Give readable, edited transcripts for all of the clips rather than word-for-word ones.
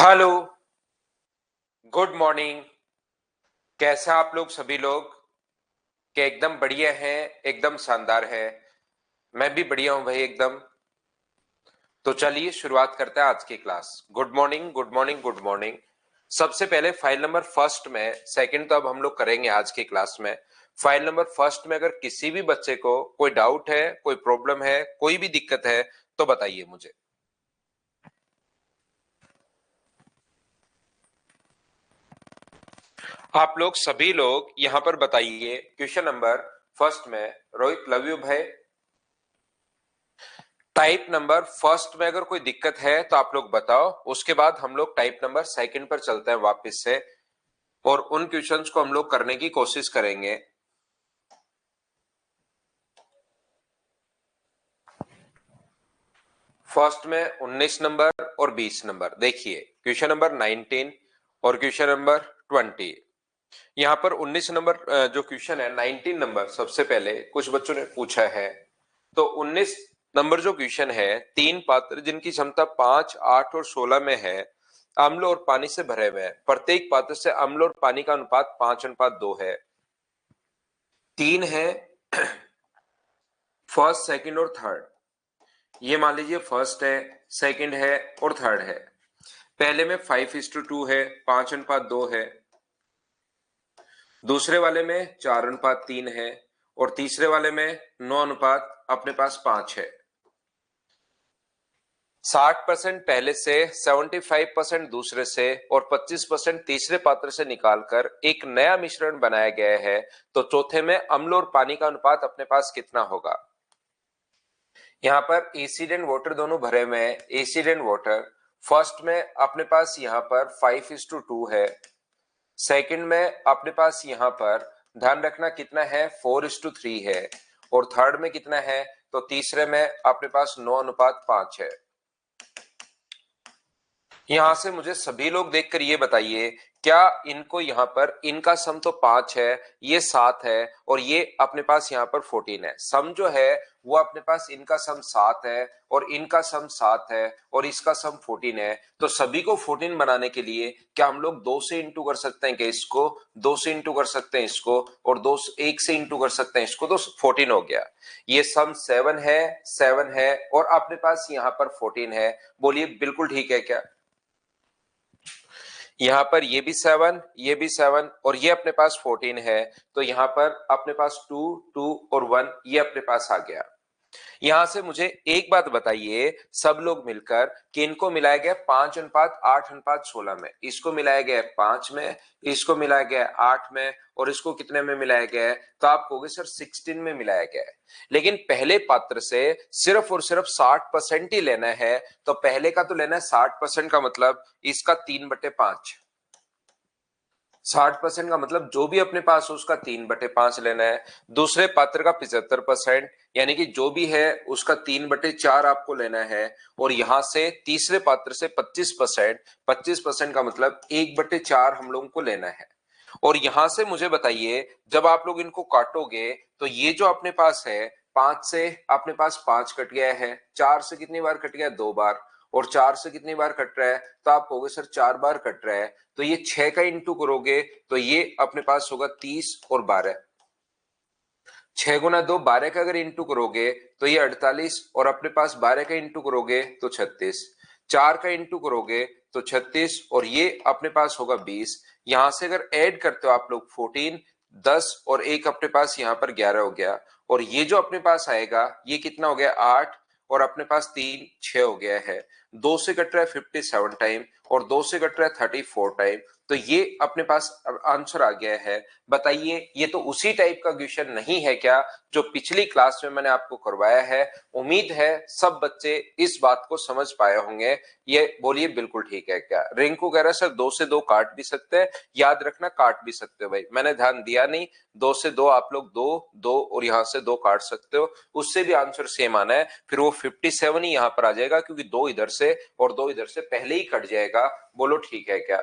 Hello, good morning. कैसे हैं आप लोग सभी लोग? क्या एकदम बढ़िया हैं? एकदम शानदार है। मैं भी बढ़िया हूं भाई एकदम। तो चलिए शुरुआत करते हैं आज की class. Good morning, good morning, good morning. सबसे पहले फाइल नंबर फर्स्ट में, सेकंड तो अब हम लोग करेंगे आज की क्लास में। फाइल नंबर फर्स्ट में अगर किसी भी बच्चे को कोई डाउट है, कोई प्रॉब्लम है, कोई भी दिक्कत है तो बताइए मुझे। आप लोग सभी लोग यहां पर बताइए क्वेश्चन नंबर फर्स्ट में। रोहित, लव यू भाई। टाइप नंबर फर्स्ट में अगर कोई दिक्कत है तो आप लोग बताओ, उसके बाद हम लोग टाइप नंबर सेकंड पर चलते हैं वापस से, और उन क्वेश्चंस को हम लोग करने की कोशिश करेंगे। फर्स्ट में 19 नंबर और 20 नंबर। देखिए क्वेश्चन नंबर 19 और क्वेश्चन नंबर 20। यहां पर 19 नंबर जो क्वेश्चन है, 19 नंबर सबसे पहले कुछ बच्चों ने पूछा है। तो 19 नंबर जो क्वेश्चन है, तीन पात्र जिनकी क्षमता 5, 8 और 16 में है, अम्ल और पानी से भरे हुए हैं। प्रत्येक पात्र से अम्ल और पानी का अनुपात 5:2 है। तीन है फर्स्ट, सेकंड और थर्ड। ये मान लीजिए फर्स्ट है, सेकंड है और थर्ड है। पहले में 5:2 है, 5:2 है। दूसरे वाले में 4:3 है, और तीसरे वाले में 9 अपने पास 5 है। 60% पहले से, 75% दूसरे से और 25% तीसरे पात्र से निकालकर एक नया मिश्रण बनाया गया है। तो चौथे में अम्ल और पानी का अनुपात अपने पास कितना होगा? यहाँ पर एसिड एंड वाटर दोनों भरे हुए हैं। एसिड एंड वाटर फर्स्ट में अपने पास यहाँ पर 5:2 है। सेकंड में अपने पास यहाँ पर ध्यान रखना कितना है, 4:3 है। और थर्ड में कितना है, तो तीसरे में अपने पास 9:5 है। यहां से मुझे सभी लोग देखकर ये बताइए, क्या इनको यहां पर इनका सम तो 5 है, ये 7 है, और ये अपने पास यहाँ पर 14 है। सम जो है वो अपने पास इनका सम 7 है और इनका सम 7 है और इसका सम 14 है। तो सभी को 14 बनाने के लिए क्या हम लोग 2 से इंटू कर सकते हैं? कि इसको 2 से इंटू कर सकते हैं, इसको, और 1 से इंटू कर सकते हैं इसको, तो 14 हो गया। ये सम 7 है और अपने पास यहाँ पर 14 है। बोलिए बिल्कुल ठीक है क्या? यहां पर ये भी 7, ये भी 7 और ये अपने पास 14 है। तो यहां पर अपने पास 2, 2 और 1 ये अपने पास आ गया। यहां से मुझे एक बात बताइए सब लोग मिलकर, कि इनको मिलाया गया 5:8:16 में, इसको मिलाया गया 5 में, इसको मिलाया गया 8 में, और इसको कितने में मिलाया गया है? तो आप कहोगे सर 16 में मिलाया गया है। लेकिन पहले पात्र से सिर्फ और सिर्फ 60% ही लेना है। तो पहले का तो लेना है 60% का मतलब इसका 3/5। 60% का मतलब जो भी अपने पास हो उसका 3/5 लेना है। दूसरे पात्र का 75%, यानी कि जो भी है उसका 3/4 आपको लेना है। और यहां से तीसरे पात्र से 25%, 25% का मतलब 1/4 हम लोगों को लेना है। और यहां से मुझे बताइए, जब आप लोग इनको काटोगे तो ये जो अपने पास है, 5 से अपने पास 5 कट गया है, 4 से कितनी बार कट गया? 2 बार, और 4 से कितनी बार कट रहा है? तो आप कहोगे सर 4 बार कट रहा है। तो ये 6 का इंटू करोगे तो ये अपने पास होगा 30 और 12। 6 × 2 12 का अगर इंटू करोगे तो ये 48, और अपने पास 12 का इंटू करोगे तो 36। 4 का इंटू करोगे तो 36, और ये अपने पास होगा 20। यहां से अगर ऐड करते हो आप लोग 14, 10 और 1 अपने पास यहाँ पर 11 हो गया। और ये जो अपने पास आएगा ये कितना हो गया? 8, और अपने पास 3, 6 हो गया है। 2 से कट रहा है 57 टाइम, और 2 से कट रहा है 34 टाइम। तो ये अपने पास आंसर आ गया है। बताइए ये तो उसी टाइप का क्वेश्चन नहीं है क्या जो पिछली क्लास में मैंने आपको करवाया है? उम्मीद है सब बच्चे इस बात को समझ पाए होंगे। ये बोलिए बिल्कुल ठीक है क्या? रिंकू कह रहा है सर 2 से 2 काट भी सकते हैं। याद रखना काट भी सकते हो भाई, मैंने ध्यान दिया नहीं। 2 से 2 आप लोग 2, 2 और यहां से 2 काट सकते हो, उससे भी आंसर सेम आना है। फिर वो 57 ही यहां पर आ जाएगा, क्योंकि 2 इधर से और 2 इधर से पहले ही कट जाएगा। बोलो ठीक है क्या?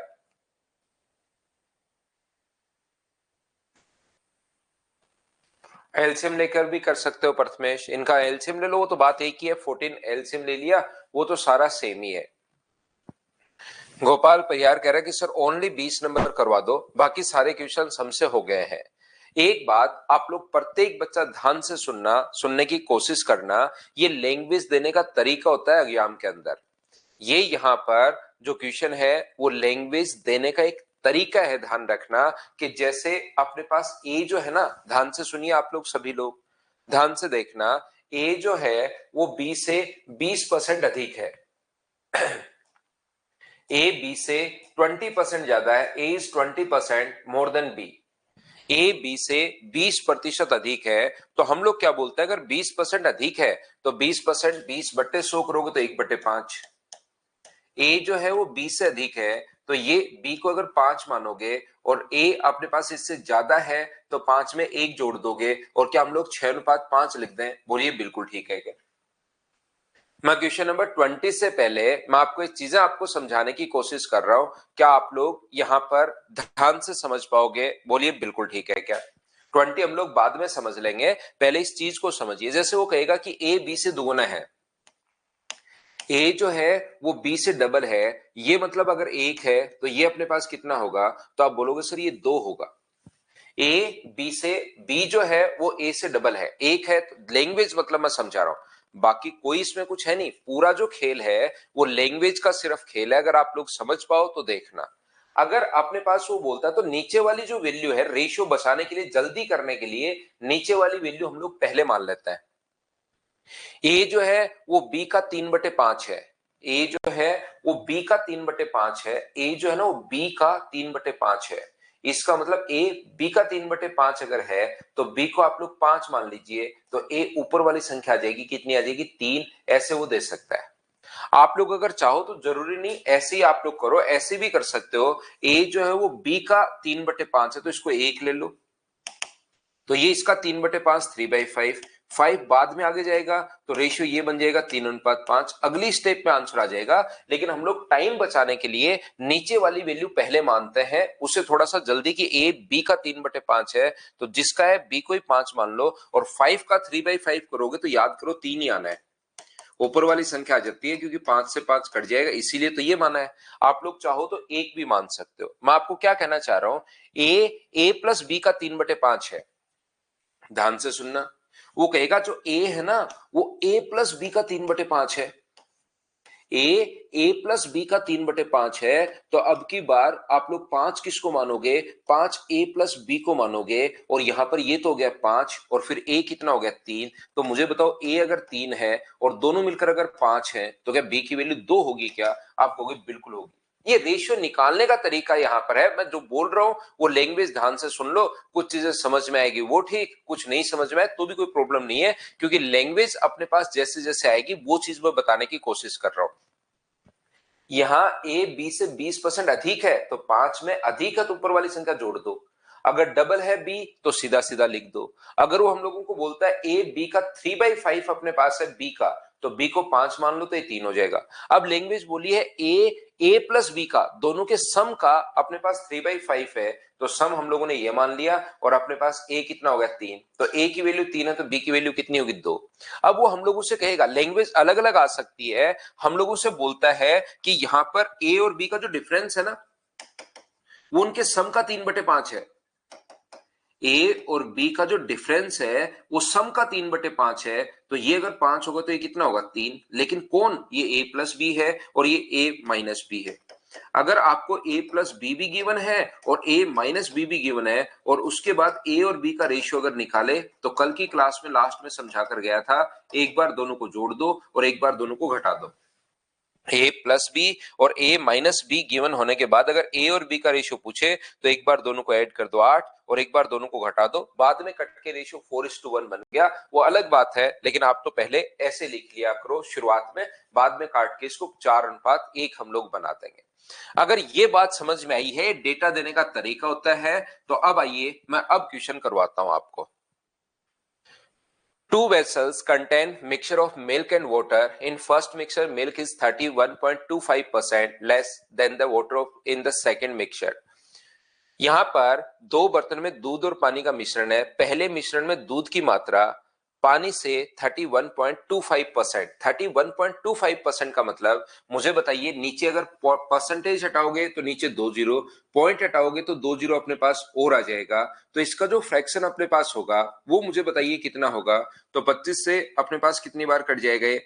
एलसीएम लेकर भी कर सकते हो प्रथमेश, इनका एलसीएम ले लो, वो तो बात एक ही है। 14 एलसीएम ले लिया, वो तो सारा सेम ही है। गोपाल परिहार कह रहा है कि सर ओनली 20 नंबर करवा दो, बाकी सारे क्वेश्चन हमसे हो गए हैं। एक बात आप लोग प्रत्येक बच्चा ध्यान से सुनने की कोशिश करना, ये लैंग्वेज देने का तरीका होता है एग्जाम के अंदर। ये यहाँ पर जो क्वेश्चन है वो लैंग्वेज देने का एक तरीका है, ध्यान रखना कि जैसे अपने पास ए जो है ना, ध्यान से सुनिए आप लोग सभी लोग, ध्यान से देखना, ए जो है वो बी से 20% अधिक है। ए बी से 20% ज्यादा है, A is 20% more than B. A B से 20% अधिक है, तो हम लोग क्या बोलते हैं, अगर 20% अधिक है तो 20% 20/100 करोगे तो 1/5। ए जो है वो बी से अधिक है, तो ये बी को अगर 5 मानोगे और ए अपने पास इससे ज्यादा है तो 5 में 1 जोड़ दोगे, और क्या हम लोग 6:5 लिख दें? बोलिए बिल्कुल ठीक है क्या? मैं क्वेश्चन नंबर 20 से पहले मैं आपको एक चीजें आपको समझाने की कोशिश कर रहा हूं, क्या आप लोग यहां पर ध्यान से समझ पाओगे? बोलिए बिल्कुल ठीक है क्या? 20 हम लोग बाद में समझ लेंगे, पहले इस चीज को समझिए। जैसे वो कहेगा कि ए बी से दुगुना है, ए जो है वो बी से डबल है, ये मतलब अगर 1 है तो ये अपने पास कितना होगा? तो आप बोलोगे सर ये 2 होगा। ए बी से, बी जो है वो ए से डबल है, 1 है, तो लैंग्वेज मतलब मैं समझा रहा हूं, बाकी कोई इसमें कुछ है नहीं। पूरा जो खेल है वो लैंग्वेज का सिर्फ खेल है, अगर आप लोग समझ पाओ तो देखना। अगर अपने पास वो बोलता है तो नीचे वाली जो वैल्यू है, रेशियो बचाने के लिए, जल्दी करने के लिए नीचे वाली वैल्यू हम लोग पहले मान लेते हैं। ए जो है वो बी का 3/5 है, ए जो है वो बी का 3/5 है, ए जो है ना वो बी का 3/5 है। इसका मतलब ए बी का 3/5 अगर है तो बी को आप लोग 5 मान लीजिए, तो ए ऊपर वाली संख्या आ जाएगी, कितनी आ जाएगी? 3। ऐसे वो दे सकता है। आप लोग अगर चाहो तो जरूरी नहीं ऐसे ही आप लोग करो, ऐसे भी कर सकते हो। ए जो है वो बी का 3/5 है, तो इसको 1 ले लो, तो ये इसका 3/5 3/5, 5 बाद में आगे जाएगा तो रेशियो ये बन जाएगा 3:5। अगली स्टेप पे आंसर आ जाएगा, लेकिन हम लोग टाइम बचाने के लिए नीचे वाली वैल्यू पहले मानते हैं, उसे थोड़ा सा जल्दी, कि ए बी का 3/5 है तो जिसका है बी को ही 5 मान लो, और 5 का 3/5 करोगे तो याद करो 3 ही आना है, ऊपर वाली संख्या आ जाती है, क्योंकि 5 से 5 कट जाएगा, इसीलिए तो ये माना है। आप लोग चाहो तो 1 भी मान सकते हो। मैं आपको क्या कहना चाह रहा हूं, ए प्लस बी का 3/5 है, ध्यान से सुनना। वो कहेगा जो ए है ना वो ए प्लस बी का 3/5 है, ए प्लस बी का 3/5 है, तो अब की बार आप लोग 5 किसको मानोगे? 5 ए प्लस बी को मानोगे, और यहां पर ये तो हो गया 5, और फिर ए कितना हो गया? 3। तो मुझे बताओ ए अगर 3 है और दोनों मिलकर अगर 5 है तो क्या बी की वैल्यू 2 होगी क्या? आप कहोगे बिल्कुल होगी। ये रेशियो निकालने का तरीका यहां पर है, मैं जो बोल रहा हूं वो लैंग्वेज ध्यान से सुन लो, कुछ चीजें समझ में आएगी वो ठीक, कुछ नहीं समझ में आए तो भी कोई प्रॉब्लम नहीं है, क्योंकि लैंग्वेज अपने पास जैसे जैसे आएगी वो चीज मैं बताने की कोशिश कर रहा हूं। यहां ए बी से 20% अधिक है, तो 5 में अधिक है तो ऊपर वाली संख्या जोड़ दो। अगर डबल है बी तो सीधा सीधा लिख दो। अगर वो हम लोगों को बोलता है ए बी का 3/5 अपने पास है बी का, तो बी को 5 मान लो तो ये 3 हो जाएगा। अब लैंग्वेज बोली है ए प्लस बी का, दोनों के सम का अपने पास 3/5 है, तो सम हम लोगों ने ये मान लिया, और अपने पास ए कितना हो गया? 3। तो ए की वैल्यू 3 है तो बी की वैल्यू कितनी होगी? 2। अब वो हम लोगों से कहेगा, लैंग्वेज अलग अलग आ सकती है, हम लोगों से बोलता है कि यहां पर ए और बी का जो डिफरेंस है ना वो उनके सम का 3/5 है। ए और बी का जो डिफरेंस है वो सम का 3/5 है, तो ये अगर 5 होगा तो ये कितना होगा? 3। लेकिन कौन? ये ए प्लस बी है और ये ए माइनस बी है। अगर आपको ए प्लस बी भी गिवन है और ए माइनस बी भी गिवन है, और उसके बाद ए और बी का रेशियो अगर निकाले, तो कल की क्लास में लास्ट में समझा कर गया था, एक बार दोनों को जोड़ दो और एक बार दोनों को घटा दो। ए प्लस बी और ए माइनस बी गिवन होने के बाद अगर ए और बी का रेशियो पूछे तो एक बार दोनों को ऐड कर दो 8, और एक बार दोनों को घटा दो, बाद में कट के रेशियो 4:1 बन गया, वो अलग बात है, लेकिन आप तो पहले ऐसे लिख लिया करो शुरुआत में, बाद में काट के इसको 4:1 हम लोग बना देंगे। अगर ये बात समझ में आई है, डेटा देने का तरीका होता है, तो अब आइए मैं अब क्वेश्चन करवाता हूं आपको। Two vessels contain mixture of milk and water. In first mixture, milk is 31.25% less than the water in the second mixture. यहां पर दो बर्तन में दूध और पानी का मिश्रण है। पहले मिश्रण में दूध की मात्रा पानी से 31.25%। 31.25% का मतलब मुझे बताइए, नीचे अगर परसेंटेज हटाओगे तो नीचे 2 जीरो, पॉइंट हटाओगे तो 2 जीरो अपने पास और आ जाएगा। तो इसका जो फ्रैक्शन अपने पास होगा वो मुझे बताइए कितना होगा। तो 25 से अपने पास कितनी बार कट जाएगा?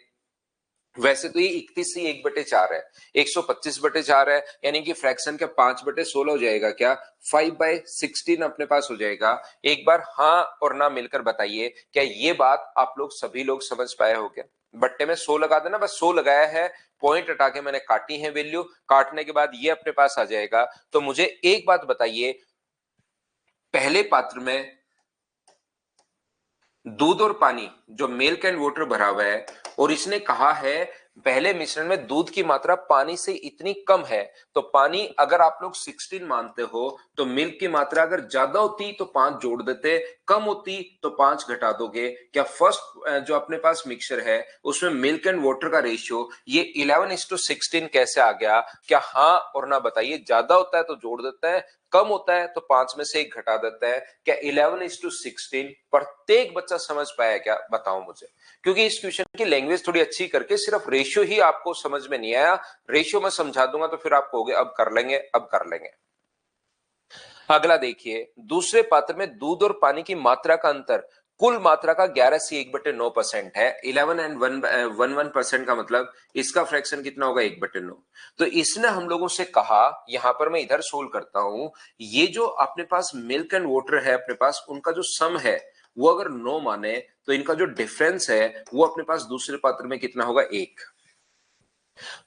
वैसे तो ये 31 से 1/4 है, 125/4 है, यानी कि फ्रैक्शन का 5/16 हो जाएगा क्या? 5/16 अपने पास हो जाएगा। एक बार हाँ और ना मिलकर बताइए, क्या ये बात आप लोग सभी लोग समझ पाए हो क्या? बट्टे में 100 लगा देना, बस 100 लगाया है, पॉइंट हटा के मैंने काटी है वैल्यू, काटने के बाद ये अपने पास आ जाएगा। तो मुझे एक बात बताइए, पहले पात्र में दूध और पानी जो मिल्क एंड वाटर भरा हुआ है, और इसने कहा है पहले मिश्रण में दूध की मात्रा पानी से इतनी कम है, तो पानी अगर आप लोग 16 मानते हो तो मिल्क की मात्रा अगर ज्यादा होती तो 5 जोड़ देते, कम होती तो 5 घटा दोगे। क्या फर्स्ट जो अपने पास मिक्सचर है उसमें मिल्क एंड वाटर का रेशियो ये 11:16 कैसे आ गया? क्या हाँ और ना बताइए। ज्यादा होता है तो जोड़ देता है, कम होता है तो 5 में से 1 घटा देता है। क्या 11:16 प्रत्येक बच्चा समझ पाया क्या? बताओ मुझे, क्योंकि इस क्वेश्चन की लैंग्वेज थोड़ी अच्छी करके सिर्फ रेशियो ही आपको समझ में नहीं आया, रेशियो में समझा दूंगा तो फिर आप कहोगे अब कर लेंगे, अब कर लेंगे। अगला देखिए, दूसरे पात्र में दूध और पानी की मात्रा का अंतर कुल मात्रा का 11 से 1/9% है। 11 एंड 1/1% का मतलब इसका फ्रैक्शन कितना होगा? 1/9। तो इसने हम लोगों से कहा, यहां पर मैं इधर सोल्व करता हूं, ये जो अपने पास मिल्क एंड वाटर है अपने पास, उनका जो सम है वो अगर 9 माने तो इनका जो डिफरेंस है वो अपने पास दूसरे पात्र में कितना होगा? 1।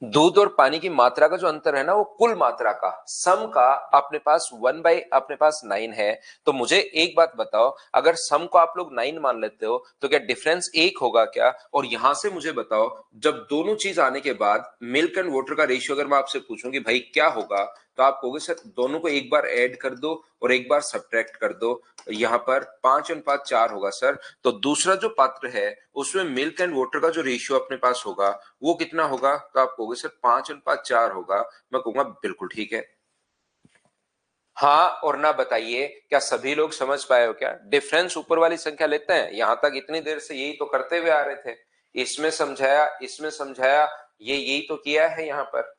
दूध और पानी की मात्रा का जो अंतर है ना, वो कुल मात्रा का सम का अपने पास 1/9 है। तो मुझे एक बात बताओ, अगर सम को आप लोग 9 मान लेते हो तो क्या डिफरेंस 1 होगा क्या? और यहां से मुझे बताओ, जब दोनों चीज आने के बाद मिल्क एंड वाटर का रेशियो अगर मैं आपसे पूछूं कि भाई क्या होगा, तो आप कहोगे सर दोनों को एक बार ऐड कर दो और एक बार सब्ट्रैक्ट कर दो। यहां पर 5:4 होगा सर। तो दूसरा जो पात्र है उसमें मिल्क एंड वाटर का जो रेशियो अपने पास होगा वो कितना होगा? तो आप कहोगे सर 5:4 होगा। मैं कहूंगा बिल्कुल ठीक है। हाँ और ना बताइए, क्या सभी लोग समझ पाए हो क्या? डिफरेंस ऊपर वाली संख्या लेते हैं, यहां तक इतनी देर से यही तो करते हुए आ रहे थे। इसमें समझाया, इसमें समझाया, ये यही तो किया है। यहाँ पर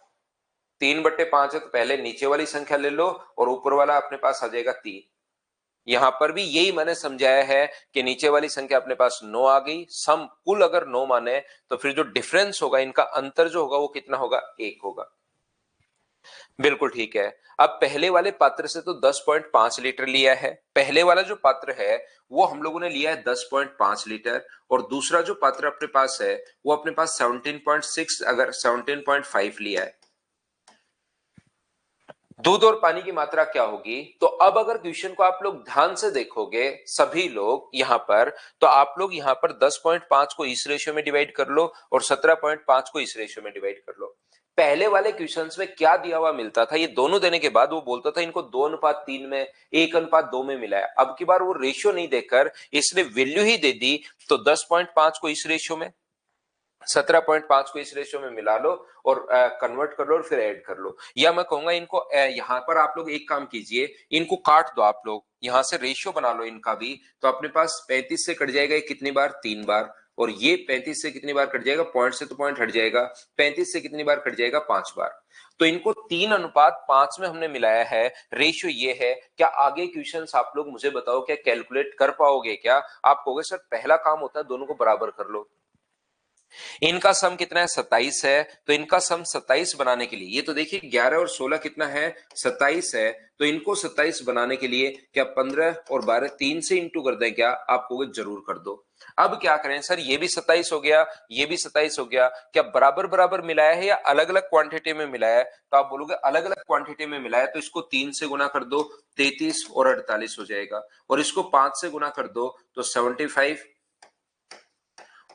3/5 है तो पहले नीचे वाली संख्या ले लो और ऊपर वाला अपने पास आ जाएगा 3। यहां पर भी यही मैंने समझाया है कि नीचे वाली संख्या अपने पास 9 आ गई, सम कुल अगर 9 माने तो फिर जो डिफरेंस होगा, इनका अंतर जो होगा वो कितना होगा? 1 होगा। बिल्कुल ठीक है। अब पहले वाले पात्र से तो 10.5 लीटर लिया है, पहले वाला जो पात्र है वो हम लोगों ने लिया है 10.5 लीटर, और दूसरा जो पात्र अपने पास है वो अपने पास 17.6 अगर 17.5 लिया है। दूध और पानी की मात्रा क्या होगी? तो अब अगर क्वेश्चन को आप लोग ध्यान से देखोगे सभी लोग यहां पर, तो आप लोग यहां पर 10.5 को इस रेशियो में डिवाइड कर लो और 17.5 को इस रेशियो में डिवाइड कर लो। पहले वाले क्वेश्चंस में क्या दिया हुआ मिलता था, ये दोनों देने के बाद वो बोलता था इनको 2:3 में, 1:2 में मिला है। अब की बार वो रेशियो नहीं देकर इसने वैल्यू ही दे दी, तो 10.5 को इस रेशियो में, 17.5 को इस रेशियो में मिला लो और कन्वर्ट कर लो और फिर ऐड कर लो। या मैं कहूंगा इनको यहां पर आप लोग एक काम कीजिए, इनको काट दो आप लोग, यहां से रेशियो बना लो इनका भी। तो अपने पास 35 से कट जाएगा कितनी बार? 3 बार। और ये 35 से कितनी बार कट जाएगा? पॉइंट से तो पॉइंट हट जाएगा। 35 से कितनी बार कट जाएगा? 5 बार। तो इनको 3:5 में हमने मिलाया है, रेशियो ये है। क्या आगे क्वेश्चंस आप लोग मुझे बताओ, क्या कैलकुलेट कर पाओगे क्या? आप कहोगे सर पहला काम होता है दोनों को बराबर कर लो। इनका सम कितना है? 27 है। तो इनका सम 27 बनाने के लिए, ये तो देखिए 11 और 16 कितना है? 27 है। तो इनको 27 बनाने के लिए क्या 15 और 12 3 से इंटू कर दें क्या? आप कहोगे जरूर कर दो। अब क्या करें सर, ये भी 27 हो गया, ये भी 27 हो गया, क्या बराबर बराबर मिलाया है या अलग अलग क्वांटिटी में मिलाया है? तो आप बोलोगे अलग अलग क्वांटिटी में मिलाया है, तो इसको 3 से गुना कर दो, 33 और 48 हो जाएगा। और इसको 5 से गुना कर दो तो 75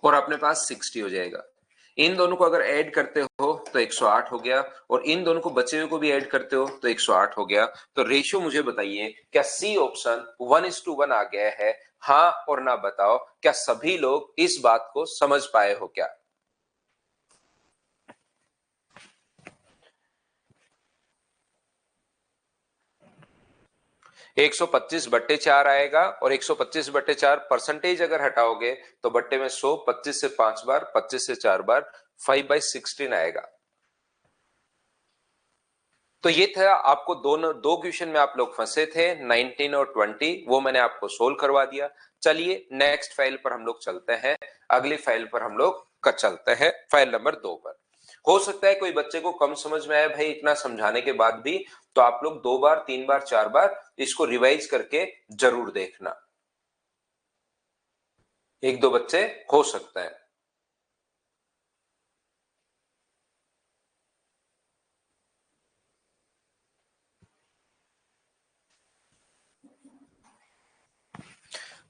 और अपने पास 60 हो जाएगा। इन दोनों को अगर ऐड करते हो तो 108 हो गया, और इन दोनों को बचे हुए को भी ऐड करते हो तो 108 हो गया। तो रेशियो मुझे बताइए, क्या सी ऑप्शन 1:1 आ गया है? हाँ और ना बताओ, क्या सभी लोग इस बात को समझ पाए हो क्या? 125 बट्टे 4 आएगा और 125 बट्टे 4 परसेंटेज अगर हटाओगे तो बट्टे में 100, 25 से 5 बार, 25 से 4 बार, 5/16 आएगा। तो ये था, आपको दोनों दो क्वेश्चन में आप लोग फंसे थे 19 और 20, वो मैंने आपको सोल्व करवा दिया। चलिए नेक्स्ट फाइल पर हम लोग चलते हैं, अगली फाइल पर हम लोग चलते हैं, फाइल नंबर 2 पर। हो सकता है कोई बच्चे को कम समझ में आए भाई इतना समझाने के बाद भी, तो आप लोग 2 बार 3 बार 4 बार इसको रिवाइज करके जरूर देखना, एक दो बच्चे हो सकता है।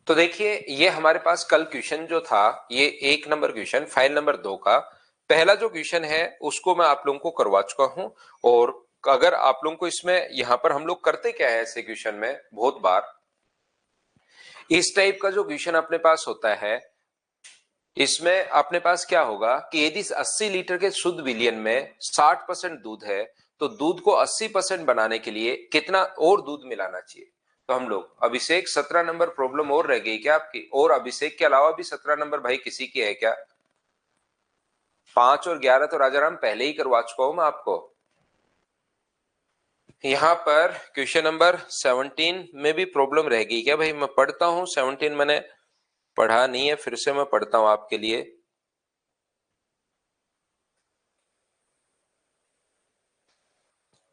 तो देखिए ये हमारे पास कल क्वेश्चन जो था, ये 1 नंबर क्वेश्चन फाइल नंबर 2 का पहला जो क्वेश्चन है उसको मैं आप लोगों को करवा चुका हूं। और अगर आप लोगों को इसमें यहां पर हम लोग करते क्या है ऐसे क्वेश्चन में, बहुत बार इस टाइप का जो क्वेश्चन अपने पास होता है, इसमें अपने पास क्या होगा कि यदि 80 लीटर के शुद्ध विलियन में 60% दूध है, तो दूध को 80% बनाने के लिए कितना और दूध मिलाना चाहिए। तो हम लोग अभिषेक 17 नंबर प्रॉब्लम और रह गई क्या आपकी, और अभिषेक के अलावा भी 17 नंबर भाई किसी की है क्या? 5 और 11 तो राजाराम पहले ही करवा चुका हूं मैं आपको। यहां पर क्वेश्चन नंबर 17 में भी प्रॉब्लम रह गई क्या भाई? मैं पढ़ता हूं, 17 मैंने पढ़ा नहीं है, फिर से मैं पढ़ता हूं आपके लिए।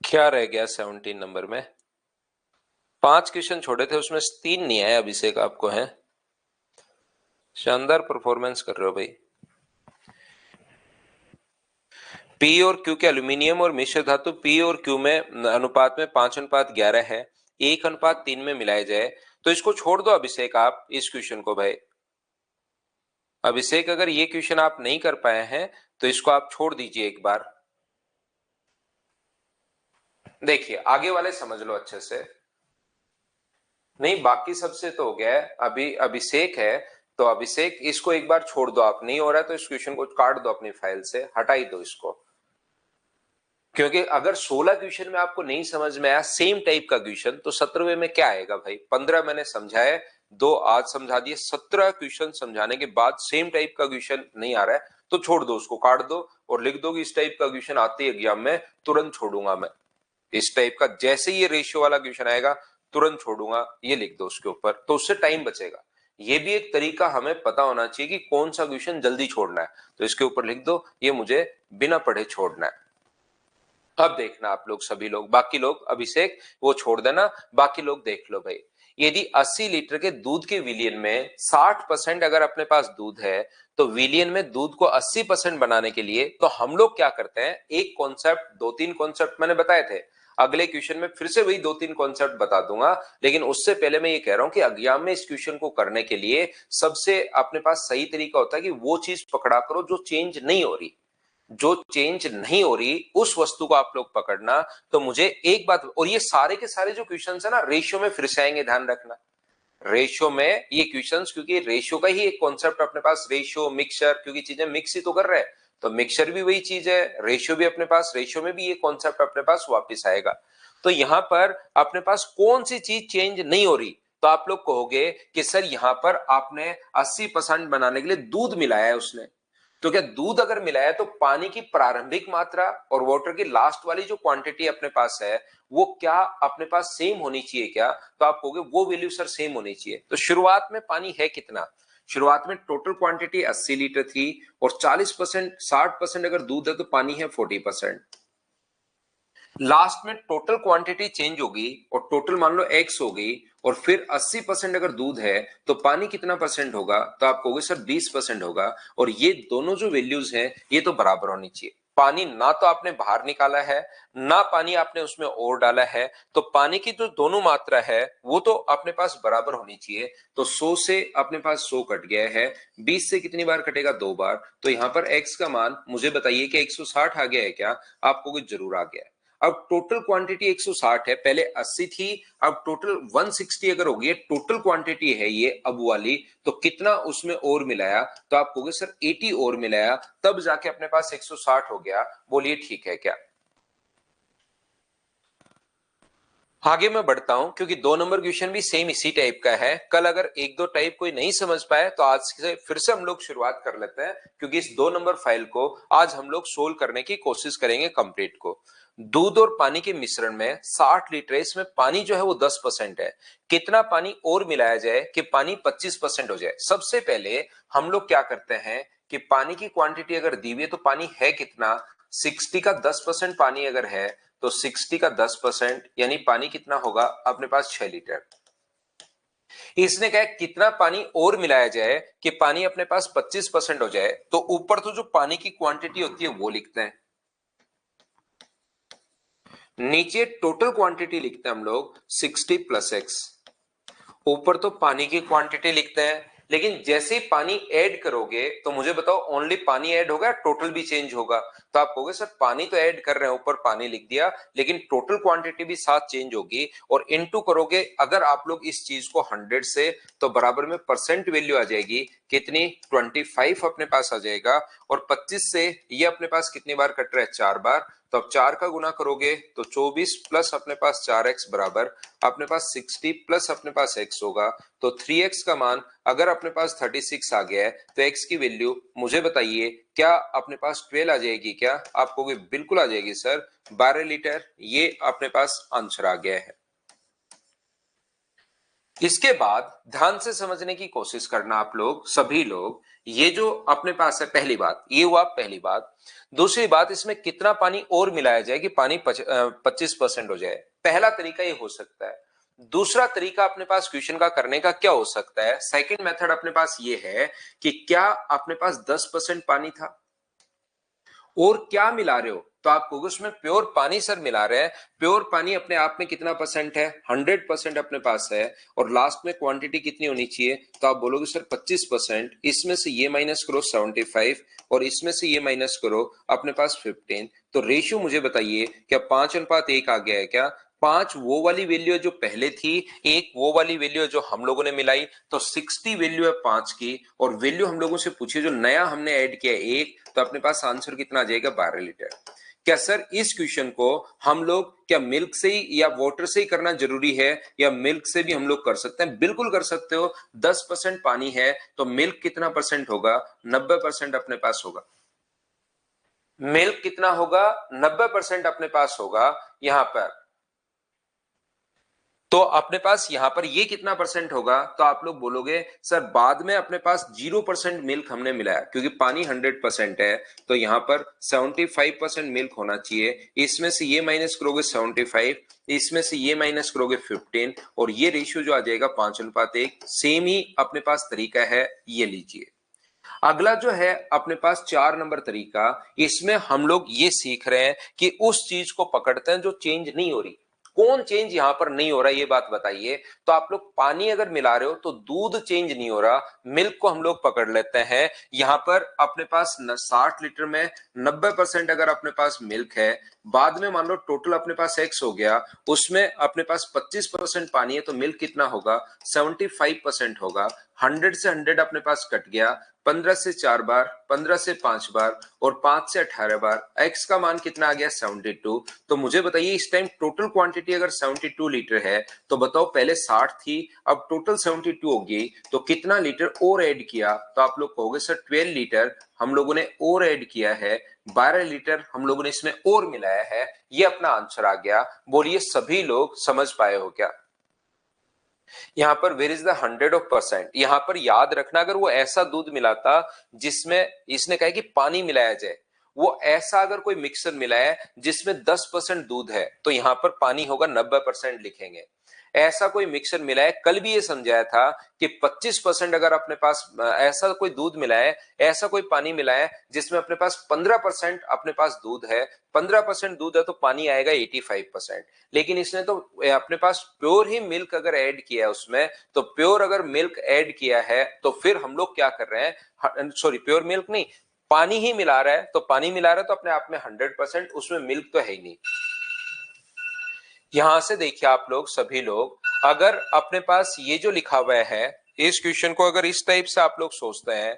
क्या रह गया 17 नंबर में? 5 क्वेश्चन छोड़े थे, उसमें 3 नहीं आए अभिषेक आपको है। शानदार परफॉर्मेंस कर रहे हो भाई। पी और क्यू के एल्यूमिनियम और मिश्र धातु पी और क्यू में अनुपात में 5:11 है, 1:3 में मिलाया जाए, तो इसको छोड़ दो अभिषेक आप इस क्वेश्चन को भाई। अभिषेक अगर ये क्वेश्चन आप नहीं कर पाए हैं तो इसको आप छोड़ दीजिए एक बार। देखिए आगे वाले समझ लो अच्छे से। नहीं बाकी सबसे तो हो गया है, अभी अभिषेक है, तो अभिषेक इसको एक बार छोड़ दो आप, नहीं हो रहा है तो इस क्वेश्चन को काट दो अपनी फाइल से, हटा ही दो इसको। क्योंकि अगर 16 क्वेश्चन में आपको नहीं समझ में आया सेम टाइप का क्वेश्चन, तो 17वें में क्या आएगा भाई? 15 मैंने समझाए, 2 आज समझा दिए, 17 क्वेश्चन समझाने के बाद सेम टाइप का क्वेश्चन नहीं आ रहा है तो छोड़ दो, उसको काट दो और लिख दो कि इस टाइप का क्वेश्चन आते ही एग्जाम में तुरंत छोड़ूंगा मैं। इस टाइप का जैसे ये रेशियो वाला क्वेश्चन आएगा तुरंत छोड़ूंगा, ये लिख दो उसके ऊपर, तो उससे टाइम बचेगा। ये भी एक तरीका हमें पता होना चाहिए कि कौन सा क्वेश्चन जल्दी छोड़ना है, तो इसके ऊपर लिख दो ये मुझे बिना पढ़े छोड़ना है। अब देखना आप लोग सभी लोग, बाकी लोग अभिषेक वो छोड़ देना, बाकी लोग देख लो भाई। यदि 80 लीटर के दूध के विलियन में 60% अगर अपने पास दूध है, तो विलियन में दूध को 80% बनाने के लिए तो हम लोग क्या करते हैं, एक कॉन्सेप्ट, 2-3 कॉन्सेप्ट मैंने बताए थे, अगले क्वेश्चन में फिर से वही 2-3 कॉन्सेप्ट बता दूंगा। लेकिन उससे पहले मैं ये कह रहा हूं कि एग्जाम में इस क्वेश्चन को करने के लिए सबसे अपने पास सही तरीका होता है कि वो चीज पकड़ा करो जो चेंज नहीं हो रही, जो चेंज नहीं हो रही उस वस्तु को आप लोग पकड़ना। तो मुझे एक बात, और ये सारे के सारे जो क्वेश्चंस है ना रेशियो में फिर से आएंगे, ध्यान रखना रेशियो में ये क्वेश्चंस, क्योंकि रेशियो का ही एक कॉन्सेप्ट अपने पास, रेशियो मिक्सचर, क्योंकि चीजें मिक्स ही तो कर रहे हैं, तो मिक्सचर भी वही चीज है, रेशियो भी अपने पास, रेशियो में भी ये कॉन्सेप्ट अपने पास वापस आएगा। तो यहां पर अपने पास कौन सी चीज चेंज नहीं हो रही, तो आप लोग कहोगे कि सर यहां पर आपने 80% बनाने के लिए दूध मिलाया है उसने, तो क्या दूध अगर मिलाया तो पानी की प्रारंभिक मात्रा और वाटर की लास्ट वाली जो क्वांटिटी अपने पास है वो क्या अपने पास सेम होनी चाहिए क्या? तो आप कहोगे वो वैल्यू सर सेम होनी चाहिए। तो शुरुआत में पानी है कितना? शुरुआत में टोटल क्वांटिटी 80 लीटर थी और 40% 60% अगर दूध है तो पानी है 40%। लास्ट में टोटल क्वांटिटी चेंज होगी और टोटल मान लो एक्स होगी, और फिर 80% अगर दूध है तो पानी कितना परसेंट होगा? तो आप कहोगे सर 20% होगा। और ये दोनों जो वैल्यूज हैं ये तो बराबर होनी चाहिए। पानी ना तो आपने बाहर निकाला है, ना पानी आपने उसमें और डाला है, तो पानी की जो दोनों मात्रा है वो तो अपने पास बराबर होनी चाहिए। तो 100 से अपने पास 100 कट गया है, 20 से कितनी बार कटेगा? 2 बार। तो यहां पर x का मान मुझे बताइए कि 160 आ गया है क्या? आपको जरूर आ गया है। अब टोटल क्वांटिटी 160 है, पहले 80 थी, अब टोटल 160 अगर होगी, टोटल क्वांटिटी है ये अब वाली, तो कितना उसमें और मिलाया? तो आप कहोगे सर 80 और मिलाया, तब जाके अपने पास 160 हो गया। बोलिए ठीक है क्या? आगे मैं बढ़ता हूं क्योंकि 2 नंबर क्वेश्चन भी सेम इसी टाइप का है। कल अगर 1-2 टाइप कोई नहीं समझ पाए तो आज से फिर से हम लोग शुरुआत कर लेते हैं, क्योंकि इस 2 नंबर फाइल को आज हम लोग सोल्व करने की कोशिश करेंगे कंप्लीट को। दूध और पानी के मिश्रण में 60 लीटर है, इसमें पानी जो है वो 10% है। कितना पानी और मिलाया जाए कि पानी 25% हो जाए? सबसे पहले हम लोग क्या करते हैं कि पानी की क्वांटिटी अगर दी हुई है तो पानी है कितना, 60 का 10% पानी अगर है तो 60 का 10% यानी पानी कितना होगा अपने पास 6 लीटर। इसने कहा कितना पानी और मिलाया जाए कि पानी अपने पास 25% हो जाए, तो ऊपर तो जो पानी की क्वांटिटी होती है वो लिखते हैं, नीचे टोटल क्वांटिटी लिखते हैं हम लोग 60 + x। ऊपर तो पानी की क्वांटिटी लिखते हैं, लेकिन जैसे ही पानी ऐड करोगे तो मुझे बताओ ओनली पानी ऐड होगा, टोटल भी चेंज होगा? तो आप कहोगे सर पानी तो ऐड कर रहे हैं, ऊपर पानी लिख दिया, लेकिन टोटल क्वांटिटी भी साथ चेंज होगी। और इनटू करोगे अगर आप लोग इस चीज को 100 से, तो बराबर में परसेंट वैल्यू आ जाएगी कितनी, 25 अपने पास आ जाएगा। और 25 से ये अपने पास कितनी बार कट रहा है, 4 बार। तो अब 4 का गुना करोगे तो 24 प्लस अपने पास 4x बराबर अपने पास 60 प्लस अपने पास x होगा। तो 3x का मान अगर अपने पास 36 आ गया है तो x की वैल्यू मुझे बताइए क्या अपने पास 12 आ जाएगी क्या? आप कहोगे बिल्कुल आ जाएगी सर, 12 लीटर। ये अपने पास आंसर आ गया है। इसके बाद ध्यान से समझने की कोशिश करना आप लोग सभी लोग। ये जो अपने पास है, पहली बात ये हुआ, पहली बात। दूसरी बात, इसमें कितना पानी और मिलाया जाए कि पानी 25% हो जाए? पहला तरीका ये हो सकता है। दूसरा तरीका अपने पास क्वेश्चन का करने का क्या हो सकता है, सेकंड मेथड अपने पास ये है कि क्या अपने पास 10% पानी था और क्या मिला रहे हो, तो आप कहोगे उसमें प्योर पानी सर मिला रहे हैं। प्योर पानी अपने आप में कितना परसेंट है, 100% अपने पास है। और लास्ट में क्वांटिटी कितनी होनी चाहिए, तो आप बोलोगे सर 25%। इसमें से ये माइनस करो 75 और इसमें से ये माइनस करो अपने पास 15। तो रेशियो मुझे बताइए क्या 5:1 आ गया है क्या? 5 वो वाली वैल्यू जो पहले थी, एक वो वाली वैल्यू जो हम लोगों ने मिलाई, तो 60 वैल्यू है 5 की। और वैल्यू हम लोगों से पूछी जो नया हमने ऐड किया एक, तो अपने पास आंसर कितना आ जाएगा, 12 लीटर। क्या सर इस क्वेश्चन को हम लोग क्या मिल्क से ही या वाटर से ही करना जरूरी है, या मिल्क से भी हम लोग कर सकते हैं? बिल्कुल कर सकते हो। 10% पानी है तो मिल्क कितना परसेंट होगा, 90% अपने पास होगा। मिल्क कितना होगा, 90% अपने पास होगा यहां पर। तो अपने पास यहां पर ये कितना परसेंट होगा, तो आप लोग बोलोगे सर बाद में अपने पास 0% मिल्क हमने मिलाया, क्योंकि पानी 100% है तो यहां पर 75% मिल्क होना चाहिए। इसमें से ये माइनस करोगे 75, इसमें से ये माइनस करोगे 15, और ये रेशियो जो आ जाएगा 5:1। सेम ही अपने पास तरीका है, ये लीजिए। अगला जो है अपने पास 4 नंबर तरीका, इसमें हम लोग ये सीख रहे हैं कि उस चीज को पकड़ते हैं जो चेंज नहीं हो रही। कौन चेंज यहां पर नहीं हो रहा ये बात बताइए। तो आप लोग पानी अगर मिला रहे हो तो दूध चेंज नहीं हो रहा, मिल्क को हम लोग पकड़ लेते हैं। यहां पर अपने पास 60 लीटर में 90% अगर अपने पास मिल्क है, बाद में मान लो टोटल अपने पास एक्स हो गया, उसमें अपने पास 25% पानी है, तो मिल्क कितना होगा, 75% होगा। 100 से 100 अपने पास कट गया, 15 से 4 बार, 15 से 5 बार और 5 से 18 बार। x का मान कितना आ गया, 72। तो मुझे बताइए इस टाइम टोटल क्वांटिटी अगर 72 लीटर है, तो बताओ पहले 60 थी अब टोटल 72 हो गई, तो कितना लीटर और ऐड किया? तो आप लोग कहोगे सर 12 लीटर हम लोगों ने और ऐड किया है, 12 लीटर हम लोगों ने इसमें और मिलाया है। ये अपना आंसर आ गया। बोलिए सभी लोग समझ पाए हो क्या? यहां पर वेर इज द 100%। यहां पर याद रखना, अगर वो ऐसा दूध मिलाता जिसमें इसने कहा कि पानी मिलाया जाए, वो ऐसा अगर कोई मिक्सर मिला है जिसमें 10% दूध है, तो यहां पर पानी होगा 90% लिखेंगे। ऐसा कोई मिक्सर मिला है, कल भी ये समझाया था कि 25% अगर अपने पास ऐसा कोई दूध मिला है, ऐसा कोई पानी मिला है जिसमें अपने पास 15% अपने पास दूध है, 15% दूध है तो पानी आएगा 85%। लेकिन इसने तो अपने पास प्योर ही मिल्क अगर ऐड किया है उसमें, तो प्योर अगर मिल्क ऐड किया है तो फिर हम लोग क्या कर रहे हैं, सॉरी प्योर मिल्क नहीं, पानी ही मिला रहा है। तो पानी मिला रहा है तो अपने आप में 100%, उसमें मिल्क तो है ही नहीं। यहां से देखिए आप लोग सभी लोग, अगर अपने पास ये जो लिखा हुआ है, इस क्वेश्चन को अगर इस टाइप से आप लोग सोचते हैं,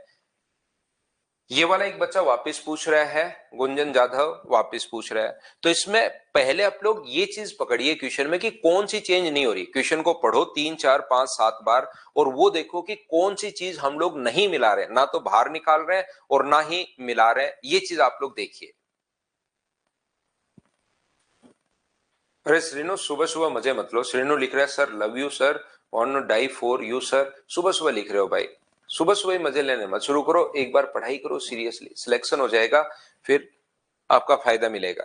ये वाला एक बच्चा वापस पूछ रहा है, गुंजन जाधव वापस पूछ रहा है। तो इसमें पहले आप लोग ये चीज पकड़िए क्वेश्चन में कि कौन सी चेंज नहीं हो रही। क्वेश्चन को पढ़ो 3 4 5 7 बार और वो देखो कि कौन सी चीज हम लोग नहीं मिला रहे, ना तो बाहर निकाल रहे हैं और ना ही मिला रहे हैं, ये चीज आप लोग देखिए। अरे श्रीनु सुबह सुबह मजे मत लो। श्रीनु लिख रहा है sir love you sir, on die for you sir. सुबह सुबह लिख रहे हो भाई, सुबह सुबह ही मजे लेने मत शुरू करो। एक बार पढ़ाई करो सीरियसली, सिलेक्शन हो जाएगा, फिर आपका फायदा मिलेगा।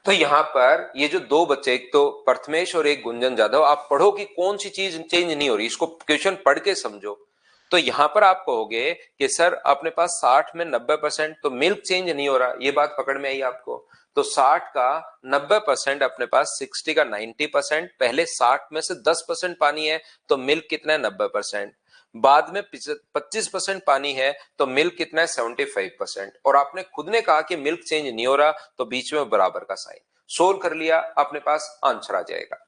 तो यहां पर ये जो दो बच्चे, एक तो प्रथमेश और एक गुंजन जाधव, आप पढ़ो कि कौन सी चीज चेंज नहीं हो रही, इसको क्वेश्चन पढ़ के समझो। तो यहां पर आप कहोगे कि सर अपने पास 60 में 90%, तो मिल्क चेंज नहीं हो रहा, ये बात पकड़ में आई आपको। तो 60 का 90% अपने पास 60 का 90%, पहले 60 में से 10% पानी है तो मिल्क कितना है 90%, बाद में 25% पानी है तो मिल्क कितना है 75%। और आपने खुद ने कहा कि मिल्क चेंज नहीं हो रहा, तो बीच में बराबर का साइन। सोल्व कर लिया, अपने पास आंसर आ जाएगा।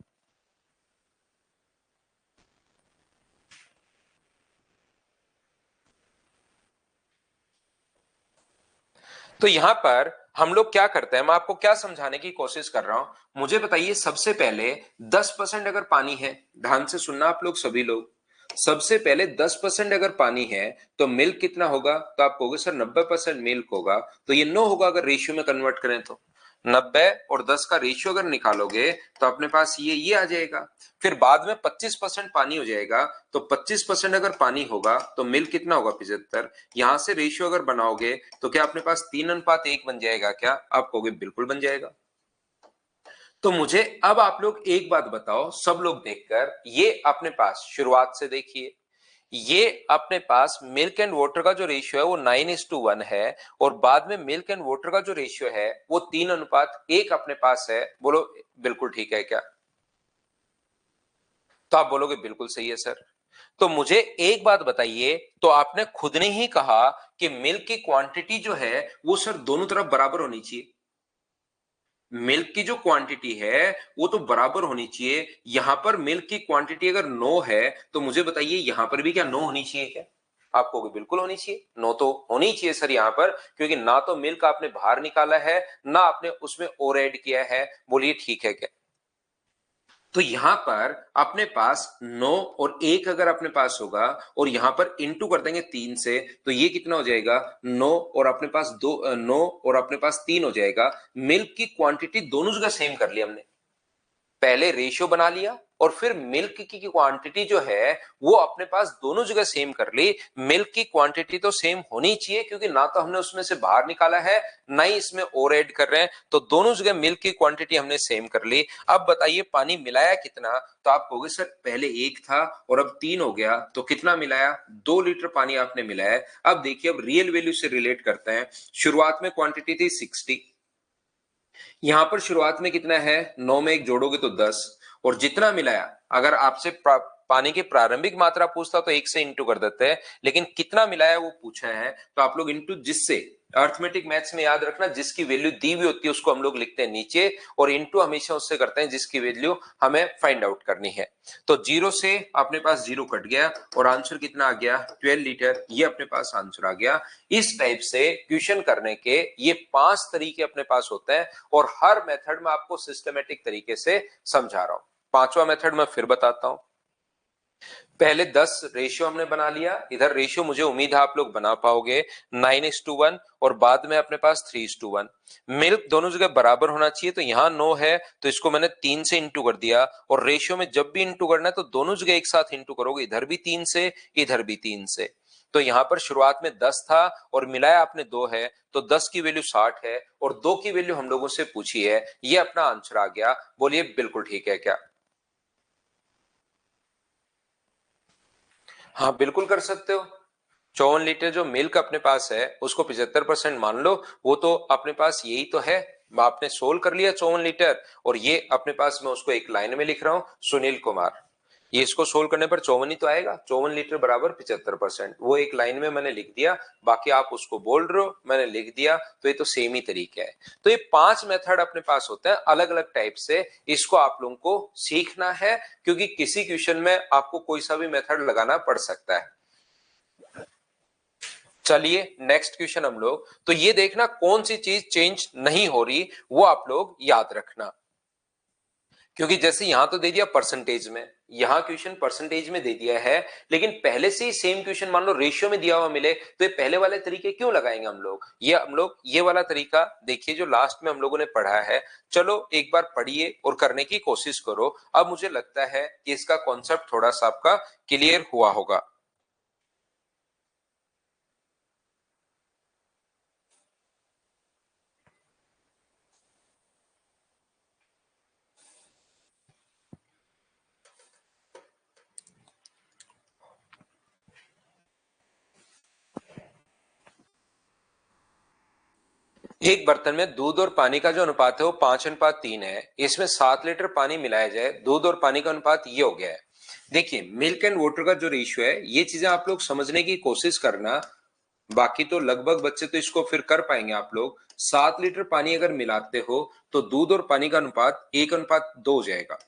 तो यहां पर हम लोग क्या करते हैं, मैं आपको क्या समझाने की कोशिश कर रहा हूं। मुझे बताइए सबसे पहले 10% अगर पानी है, ध्यान से सुनना आप लोग सभी लोग, सबसे पहले 10% अगर पानी है तो मिल्क कितना होगा। तो आप कहोगे सर 90% मिल्क होगा, तो ये 9 होगा अगर रेशियो में कन्वर्ट करें तो। 90 और 10 का रेशियो अगर निकालोगे तो अपने पास ये आ जाएगा। फिर बाद में 25% पानी हो जाएगा, तो 25% अगर पानी होगा तो मिल्क कितना होगा 75। यहां से रेशियो अगर बनाओगे तो क्या अपने पास 3:1 बन जाएगा क्या? आप कहोगे बिल्कुल बन जाएगा। तो मुझे अब आप लोग एक बात बताओ, सब लोग देखकर, ये अपने पास शुरुआत से देखिए, ये अपने पास मिल्क एंड वाटर का जो रेशियो है वो 9:1 है, और बाद में मिल्क एंड वाटर का जो रेशियो है वो 3:1 अपने पास है। बोलो बिल्कुल ठीक है क्या? तो आप बोलोगे बिल्कुल सही है सर। तो मुझे एक बात बताइए, तो आपने खुद ने ही कहा कि मिल्क की क्वांटिटी जो है वो सर दोनों तरफ बराबर होनी चाहिए। मिल्क की जो क्वांटिटी है वो तो बराबर होनी चाहिए। यहां पर मिल्क की क्वांटिटी अगर 9 है तो मुझे बताइए यहां पर भी क्या 9 होनी चाहिए क्या? आप कहोगे बिल्कुल होनी चाहिए, 9 तो होनी चाहिए सर यहां पर, क्योंकि ना तो मिल्क आपने बाहर निकाला है ना आपने उसमें और ऐड किया है। बोलिए ठीक है क्या? तो यहां पर अपने पास 9 और 1 अगर अपने पास होगा और यहां पर इंटू कर देंगे 3 से, तो ये कितना हो जाएगा 9 और अपने पास 9 और अपने पास 3 हो जाएगा। मिल्क की क्वांटिटी दोनों जगह सेम कर लिया हमने, पहले रेशियो बना लिया और फिर मिल्क की क्वांटिटी जो है वो अपने पास दोनों जगह सेम कर ली। मिल्क की क्वांटिटी तो सेम होनी चाहिए, क्योंकि ना तो हमने उसमें से बाहर निकाला है ना ही इसमें और ऐड कर रहे हैं, तो दोनों जगह मिल्क की क्वांटिटी हमने सेम कर ली। अब बताइए पानी मिलाया कितना? तो आप कहोगे सर पहले 1 था और अब 3 हो गया, तो कितना मिलाया? 2 लीटर पानी आपने मिलाया। अब देखिए, अब रियल वैल्यू से रिलेट करते हैं। शुरुआत में क्वांटिटी थी 60, यहां पर शुरुआत में कितना है 9 में 1 जोड़ोगे तो 10, और जितना मिलाया, अगर आपसे पानी की प्रारंभिक मात्रा पूछता तो 1 से इंटू कर देते हैं, लेकिन कितना मिलाया वो पूछा है तो आप लोग इंटू, जिससे अर्थमेटिक मैथ्स में याद रखना जिसकी वैल्यू दी हुई होती है उसको हम लोग लिखते हैं नीचे, और इंटू हमेशा उससे करते हैं जिसकी वैल्यू हमें फाइंड आउट करनी है। तो 0 से अपने पास 0 कट गया और आंसर कितना आ गया 12 लीटर, ये अपने पास आंसर आ गया। इस टाइप से क्वेश्चन करने के ये 5 तरीके अपने पास होते हैं, और हर मेथड में आपको सिस्टमेटिक तरीके से समझा रहा हूं। पांचवा मेथड मैं फिर बताता हूं। पहले 10 रेशियो हमने बना लिया, इधर रेशियो मुझे उम्मीद है आप लोग बना पाओगे 9:1, और बाद में अपने पास 3:1। मिल्क दोनों जगह बराबर होना चाहिए, तो यहां 9 है तो इसको मैंने 3 से इंटू कर दिया, और रेशियो में जब भी इंटू करना है तो दोनों जगह एक साथ इंटू करोगे, इधर भी 3 से इधर भी 3 से। तो यहां पर शुरुआत में 10 था और मिलाया आपने 2 है, तो 10 की वैल्यू 60 है और 2 की वैल्यू हम लोगों से पूछी है, ये अपना आंसर आ गया। बोलिए बिल्कुल ठीक है क्या? हाँ बिल्कुल कर सकते हो। 54 लीटर जो मिल्क अपने पास है उसको 75% मान लो, वो तो अपने पास यही तो है। आपने सोल्व कर लिया 54 लीटर, और ये अपने पास मैं उसको एक लाइन में लिख रहा हूं, सुनील कुमार। ये इसको सोल्व करने पर 54 ही तो आएगा, 54 लीटर बराबर 75%, वो एक लाइन में मैंने लिख दिया। बाकी आप उसको बोल रहे हो, मैंने लिख दिया, तो ये तो सेम ही तरीका है। तो ये 5 मेथड अपने पास होते हैं अलग अलग टाइप से, इसको आप लोगों को सीखना है, क्योंकि किसी क्वेश्चन में आपको कोई सा भी मेथड लगाना पड़ सकता है। चलिए नेक्स्ट क्वेश्चन हम लोग, तो ये देखना कौन सी चीज चेंज नहीं हो रही वो आप लोग याद रखना, क्योंकि जैसे यहां तो दे दिया परसेंटेज में, यहां क्वेश्चन परसेंटेज में दे दिया है, लेकिन पहले से ही सेम क्वेश्चन मान लो रेशियो में दिया हुआ मिले, तो ये पहले वाले तरीके क्यों लगाएंगे हम लोग, ये वाला तरीका देखिए जो लास्ट में हम लोगों ने पढ़ा है। चलो एक बार पढ़िए और करने की कोशिश करो। अब मुझे लगता है कि इसका कॉन्सेप्ट थोड़ा सा आपका क्लियर हुआ होगा। एक बर्तन में दूध और पानी का जो अनुपात है वो 5:3 है। इसमें 7 लीटर पानी मिलाया जाए, दूध और पानी का अनुपात ये हो गया है। देखिए मिल्क एंड वाटर का जो रेशियो है, ये चीजें आप लोग समझने की कोशिश करना, बाकी तो लगभग बच्चे तो इसको फिर कर पाएंगे आप लोग। 7 लीटर पानी अगर मिलाते हो तो दूध और पानी का अनुपात 1:2 हो जाएगा,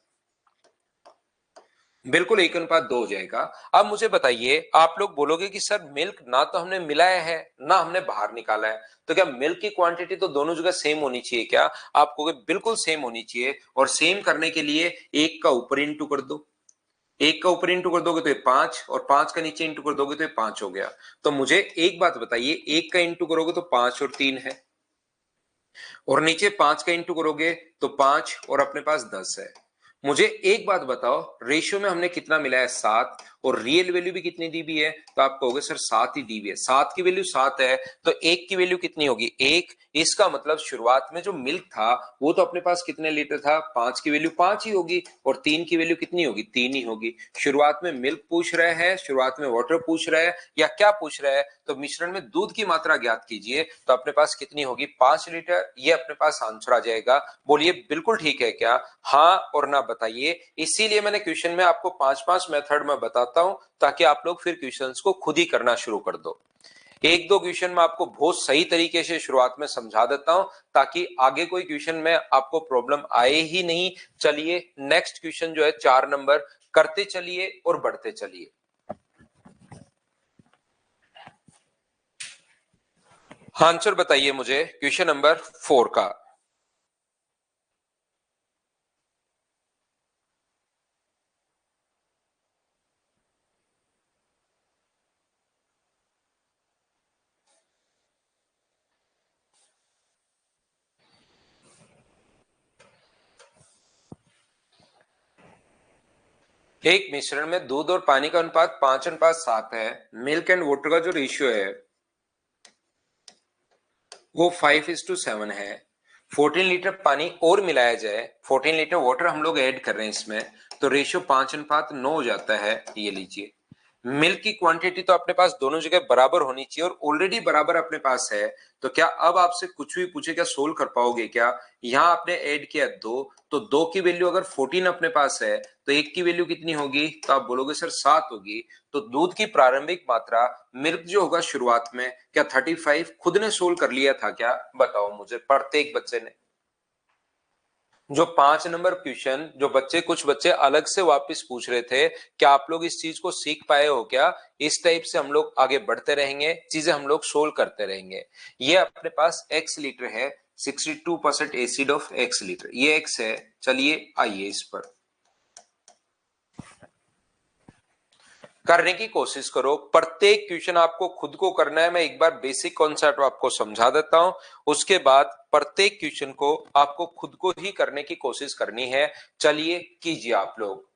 बिल्कुल 1:2 हो जाएगा। अब मुझे बताइए, आप लोग बोलोगे कि सर मिल्क ना तो हमने मिलाया है ना हमने बाहर निकाला है, तो क्या मिल्क की क्वांटिटी तो दोनों जगह सेम होनी चाहिए क्या? आप कहोगे बिल्कुल सेम होनी चाहिए, और सेम करने के लिए एक का ऊपर इंटू कर दो, एक का ऊपर इंटू कर दोगे तो ये 5, और 5 का नीचे इंटू कर दोगे तो ये 5 हो गया। तो मुझे एक बात बताइए, एक का इंटू करोगे तो 5 और 3 है, और नीचे 5 का इंटू करोगे तो 5 और अपने पास 10 है। मुझे एक बात बताओ, रेशियो में हमने कितना मिला है? 7, और रियल वैल्यू भी कितनी दी हुई है? तो आप कहोगे सर 7 ही दी हुई है। 7 की वैल्यू 7 है तो 1 की वैल्यू कितनी होगी? 1। इसका मतलब शुरुआत में जो मिल्क था वो तो अपने पास कितने लीटर था? 5 की वैल्यू 5 ही होगी, और 3 की वैल्यू कितनी होगी? 3 ही होगी। शुरुआत में मिल्क पूछ रहे हैं, शुरुआत में वाटर पूछ रहे हैं, या क्या पूछ रहे हैं? तो मिश्रण में दूध की मात्रा ज्ञात कीजिए, तो अपने पास कितनी होगी? 5 लीटर। ये अपने पास आंसर आ जाएगा। बोलिए बिल्कुल ठीक है क्या? हाँ और ना बताइए। इसीलिए मैंने क्वेश्चन में आपको 5-5 मेथड में बताता हूं, ताकि आप लोग फिर क्वेश्चंस को खुद ही करना शुरू कर दो। एक दो क्वेश्चन में आपको बहुत सही तरीके से शुरुआत में समझा देता हूं, ताकि आगे कोई क्वेश्चन में आपको प्रॉब्लम आए ही नहीं। चलिए नेक्स्ट क्वेश्चन जो है 4 नंबर, करते चलिए और बढ़ते चलिए। आंसर बताइए मुझे क्वेश्चन नंबर 4 का। एक मिश्रण में दूध और पानी का अनुपात 5:7 है। मिल्क एंड वाटर का जो रेशियो है वो 5:7 है। 14 लीटर पानी और मिलाया जाए, 14 लीटर वाटर हम लोग ऐड कर रहे हैं इसमें, तो रेशियो 5:9 हो जाता है। ये लीजिए, मिल्क की क्वांटिटी तो अपने पास दोनों जगह बराबर होनी चाहिए, और ऑलरेडी बराबर अपने पास है। तो क्या अब आपसे कुछ भी पूछे क्या सोल्व कर पाओगे क्या? यहां आपने ऐड किया 2, तो 2 की वैल्यू अगर 14 अपने पास है तो 1 की वैल्यू कितनी होगी? तो आप बोलोगे सर 7 होगी। तो दूध की प्रारंभिक मात्रा मिल्क जो होगा शुरुआत में, क्या 35 खुद ने सोल्व कर लिया था क्या? बताओ मुझे, प्रत्येक बच्चे ने। जो 5 नंबर क्वेश्चन जो बच्चे, कुछ बच्चे अलग से वापस पूछ रहे थे, क्या आप लोग इस चीज को सीख पाए हो क्या? इस टाइप से हम लोग आगे बढ़ते रहेंगे, चीजें हम लोग सोल्व करते रहेंगे। ये अपने पास x लीटर है, 62% एसिड ऑफ x लीटर, ये x है। चलिए आइए इस पर करने की कोशिश करो। प्रत्येक क्वेश्चन आपको खुद को करना है। मैं एक बार बेसिक कॉन्सेप्ट आपको समझा देता हूं, उसके बाद प्रत्येक क्वेश्चन को आपको खुद को ही करने की कोशिश करनी है। चलिए कीजिए आप लोग।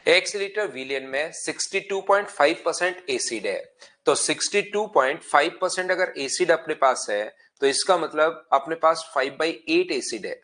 एक्स लीटर विलियन में 62.5% एसिड है, तो 62.5% अगर एसिड अपने पास है, तो इसका मतलब अपने पास 5/8 एसिड है।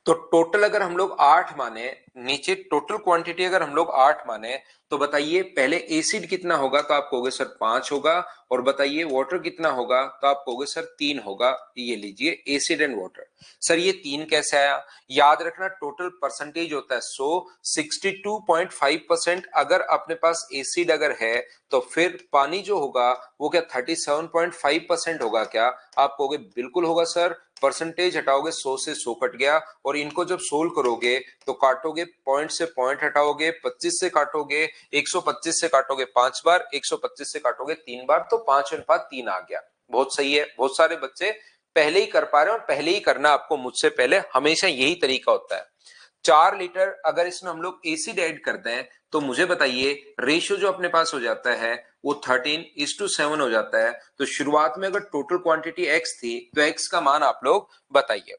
तो टोटल अगर हम लोग 8 माने, नीचे टोटल क्वांटिटी अगर हम लोग 8 माने, तो बताइए पहले एसिड कितना होगा? तो आप कहोगे सर 5 होगा, और बताइए वाटर कितना होगा? तो आप कहोगे सर 3 होगा। ये लीजिए एसिड एंड वाटर। सर ये 3 कैसे आया? याद रखना टोटल परसेंटेज होता है 100, 62.5% अगर अपने पास एसिड अगर है, तो फिर पानी जो होगा वो क्या 37.5% होगा क्या? आप कहोगे बिल्कुल होगा सर, परसेंटेज हटाओगे 100 से 100 कट गया, और इनको जब सोल्व करोगे तो काटोगे पॉइंट से पॉइंट हटाओगे, 25 से काटोगे, 125 से काटोगे 5 बार, 125 से काटोगे 3 बार, तो 5/3 आ गया। बहुत सही है, बहुत सारे बच्चे पहले ही कर पा रहे हैं, और पहले ही करना आपको मुझसे पहले, हमेशा यही तरीका होता है। 4 लीटर अगर इसमें हम लोग एसिड ऐड करते हैं तो मुझे बताइए रेशियो जो अपने पास हो जाता है वो 13:7 हो जाता है। तो शुरुआत में अगर टोटल क्वांटिटी x थी तो x का मान आप लोग बताइए।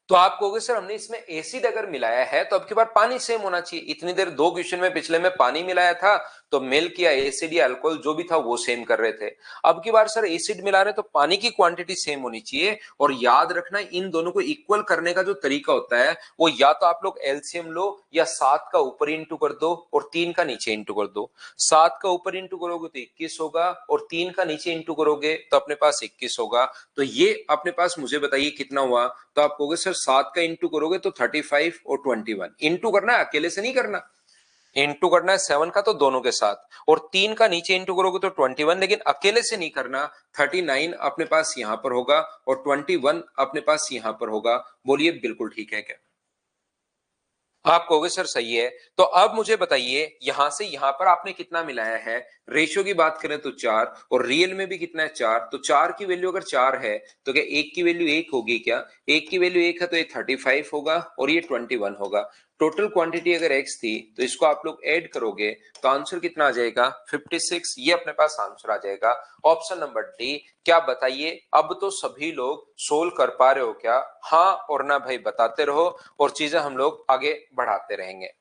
तो आप कहोगे सर हमने इसमें एसिड अगर मिलाया है तो अब की बार पानी सेम होना चाहिए। इतनी देर 2 क्वेश्चन में पिछले में पानी मिलाया था तो मिल्क या एसिड या अल्कोहल जो भी था वो सेम कर रहे थे। अब की बार सर एसिड मिला रहे तो पानी की क्वांटिटी सेम होनी चाहिए। और याद रखना इन दोनों को इक्वल करने का जो तरीका होता है वो या तो आप लोग एलसीएम लो या 7 का ऊपर इंटू कर दो और 3 का नीचे इंटू कर दो। 7 का ऊपर इंटू करोगे तो 21 होगा और 3 का नीचे इंटू करोगे तो अपने पास 21 होगा। तो ये अपने पास मुझे बताइए कितना हुआ। तो आप कहोगे सर 7 का इंटू करोगे तो 35 और 21। इंटू करना है, अकेले से नहीं करना, इंटू करना है 7 का तो दोनों के साथ, और 3 का नीचे इंटू करोगे तो 21, लेकिन अकेले से नहीं करना। 39 अपने पास यहां पर होगा और 21 अपने पास यहां पर होगा। बोलिए बिल्कुल ठीक है क्या? आप कहोगे सर सही है। तो अब मुझे बताइए यहां से यहां पर आपने कितना मिलाया है। रेशियो की बात करें तो 4, और रियल में भी कितना है 4। तो 4 की वैल्यू अगर 4 है तो क्या 1 की वैल्यू 1 होगी क्या? 1 की वैल्यू 1 है तो ये 35 होगा और ये 21 होगा। टोटल क्वांटिटी अगर x थी तो इसको आप लोग ऐड करोगे तो आंसर कितना आ जाएगा 56। ये अपने पास आंसर आ जाएगा ऑप्शन नंबर डी। क्या बताइए अब तो सभी लोग सोल्व कर पा रहे हो क्या? हाँ और ना भाई बताते रहो और चीजें हम लोग आगे बढ़ाते रहेंगे।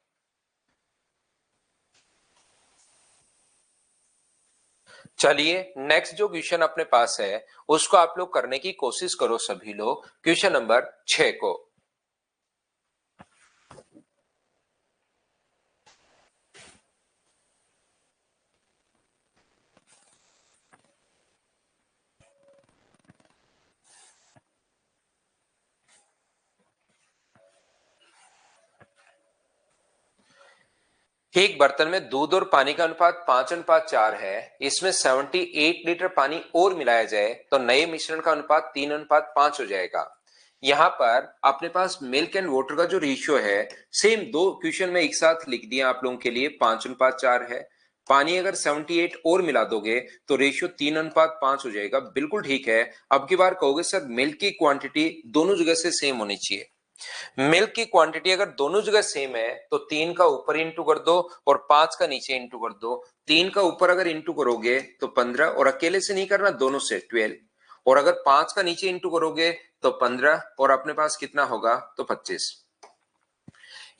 चलिए नेक्स्ट जो क्वेश्चन अपने पास है उसको आप लोग करने की कोशिश करो सभी लोग। क्वेश्चन नंबर 6 को। एक बर्तन में दूध और पानी का अनुपात 5:4 है। इसमें 78 लीटर पानी और मिलाया जाए तो नए मिश्रण का अनुपात 3:5 हो जाएगा। यहाँ पर अपने पास मिल्क एंड वाटर का जो रेशियो है सेम दो क्वेश्चन में एक साथ लिख दिया आप लोगों के लिए। 5:4 है। पानी अगर 78 और मिला दोगे तो रेशियो 3:5 हो जाएगा। बिल्कुल ठीक है। अब की बार कहोगे सर मिल्क की क्वांटिटी दोनों जगह से सेम होनी चाहिए। मिल्क की क्वांटिटी अगर दोनों जगह सेम है तो 3 का ऊपर इंटू कर दो और 5 का नीचे इंटू कर दो। 3 का ऊपर अगर इंटू करोगे तो 15, और अकेले से नहीं करना दोनों से 12, और अगर 5 का नीचे इंटू करोगे तो 15, और अपने पास कितना होगा तो 25।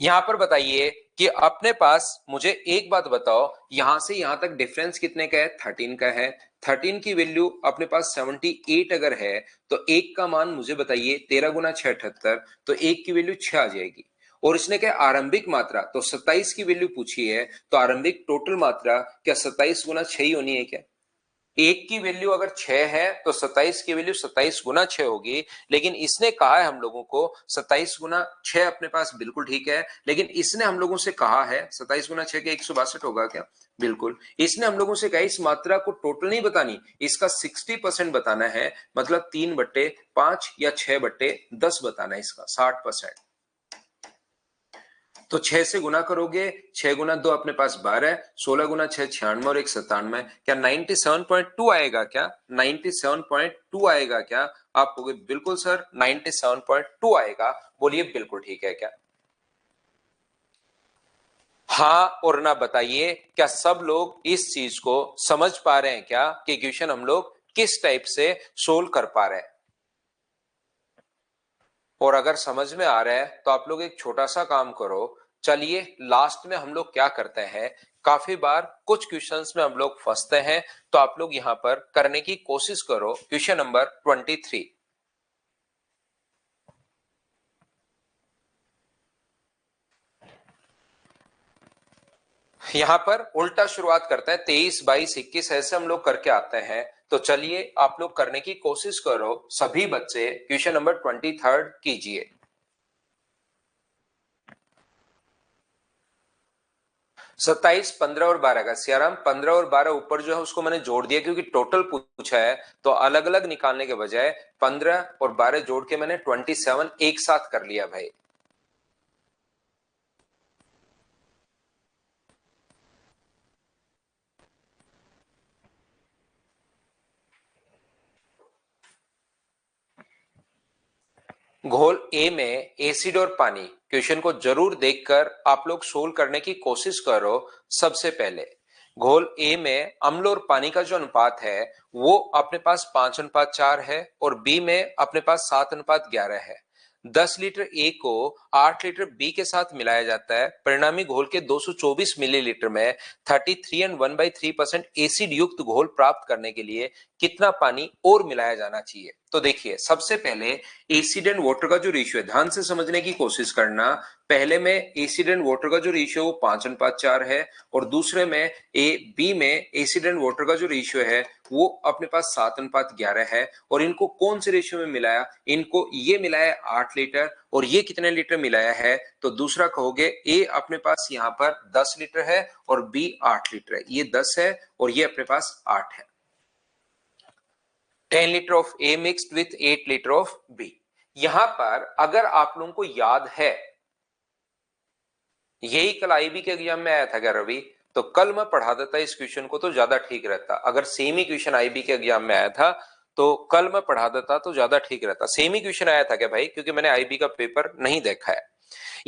यहां पर बताइए कि अपने पास मुझे एक बात बताओ यहां से यहां तक डिफरेंस कितने का है? 13 का है। 13 की वैल्यू अपने पास 78 अगर है तो एक का मान मुझे बताइए 13 गुना 6 78, तो एक की वैल्यू 6 आ जाएगी। और इसने क्या आरंभिक मात्रा तो 27 की वैल्यू पूछी है, तो आरंभिक टोटल मात्रा क्या 27 गुना 6 ही होनी है क्या? एक की वैल्यू अगर 6 है तो 27 की वैल्यू 27 गुना 6 होगी। लेकिन इसने कहा है हम लोगों को 27 गुना 6 अपने पास बिल्कुल ठीक है, लेकिन इसने हम लोगों से कहा है 27 गुना 6 के 162 होगा क्या? बिल्कुल। इसने हम लोगों से कहा इस मात्रा को टोटल नहीं बतानी, इसका 60% बताना है, मतलब 3/5 या 6/10 बताना है, इसका 60%। तो 6 से गुना करोगे, 6 गुना 2 अपने पास 12, 16 गुना 6 96 और 1 97। क्या 97.2 आएगा क्या? 97.2 आएगा क्या? आप कहोगे बिल्कुल सर 97.2 आएगा। बोलिए बिल्कुल ठीक है क्या? हाँ और ना बताइए क्या सब लोग इस चीज को समझ पा रहे हैं क्या कि क्वेश्चन हम लोग किस टाइप से सोल्व कर पा रहे हैं? और अगर समझ में आ रहा है तो आप लोग एक छोटा सा काम करो। चलिए लास्ट में हम लोग क्या करते हैं, काफी बार कुछ क्वेश्चंस में हम लोग फंसते हैं, तो आप लोग यहां पर करने की कोशिश करो। Question number 23। यहां पर उल्टा शुरुआत करते हैं, 23 22 21 ऐसे हम लोग करके आते हैं। तो चलिए आप लोग करने की कोशिश करो सभी बच्चे। क्वेश्चन नंबर 23 कीजिए। 27, 15 और 12 का सियाराम 15 और 12 ऊपर जो है उसको मैंने जोड़ दिया क्योंकि टोटल पूछा है, तो अलग अलग निकालने के बजाय 15 और 12 जोड़ के मैंने 27 एक साथ कर लिया भाई। घोल ए में एसिड और पानी, क्वेश्चन को जरूर देखकर आप लोग सोल्व करने की कोशिश करो। सबसे पहले घोल ए में अम्ल और पानी का जो अनुपात है वो अपने पास 5:4 है और बी में अपने पास 7:11 है। 10 लीटर ए को 8 लीटर बी के साथ मिलाया जाता है। परिणामी घोल के 224 मिलीलीटर में 33 एंड 1/3% एसिड युक्त घोल प्राप्त करने के लिए कितना पानी और मिलाया जाना चाहिए। तो देखिए सबसे पहले एसिड एंड वाटर का जो रेशियो है ध्यान से समझने की कोशिश करना। पहले में एसिड एंड वाटर का जो रेशियो वो 5:4 है और दूसरे में बी में एसिड एंड वाटर का जो रेशियो है वो अपने पास 7:11 है। और इनको कौन से रेशियो में मिलाया, इनको ये मिलाया 8 लीटर और ये कितने लीटर मिलाया है, तो दूसरा कहोगे ए अपने पास यहाँ पर 10 लीटर है और बी 8 लीटर है। ये 10 है और ये अपने पास 8 है। 10 litre of a mixed with 8 litre of b. यहां पर अगर आप लोगों को याद है, यही कल आईबी के एग्जाम में आया था क्या रवि, तो कल मैं पढ़ा देता इस क्वेश्चन को तो ज्यादा ठीक रहता। अगर सेम ही क्वेश्चन आईबी के एग्जाम में आया था तो कल मैं पढ़ा देता तो ज्यादा ठीक रहता। सेम ही क्वेश्चन आया था क्या भाई, क्योंकि मैंने आईबी का पेपर नहीं देखा है।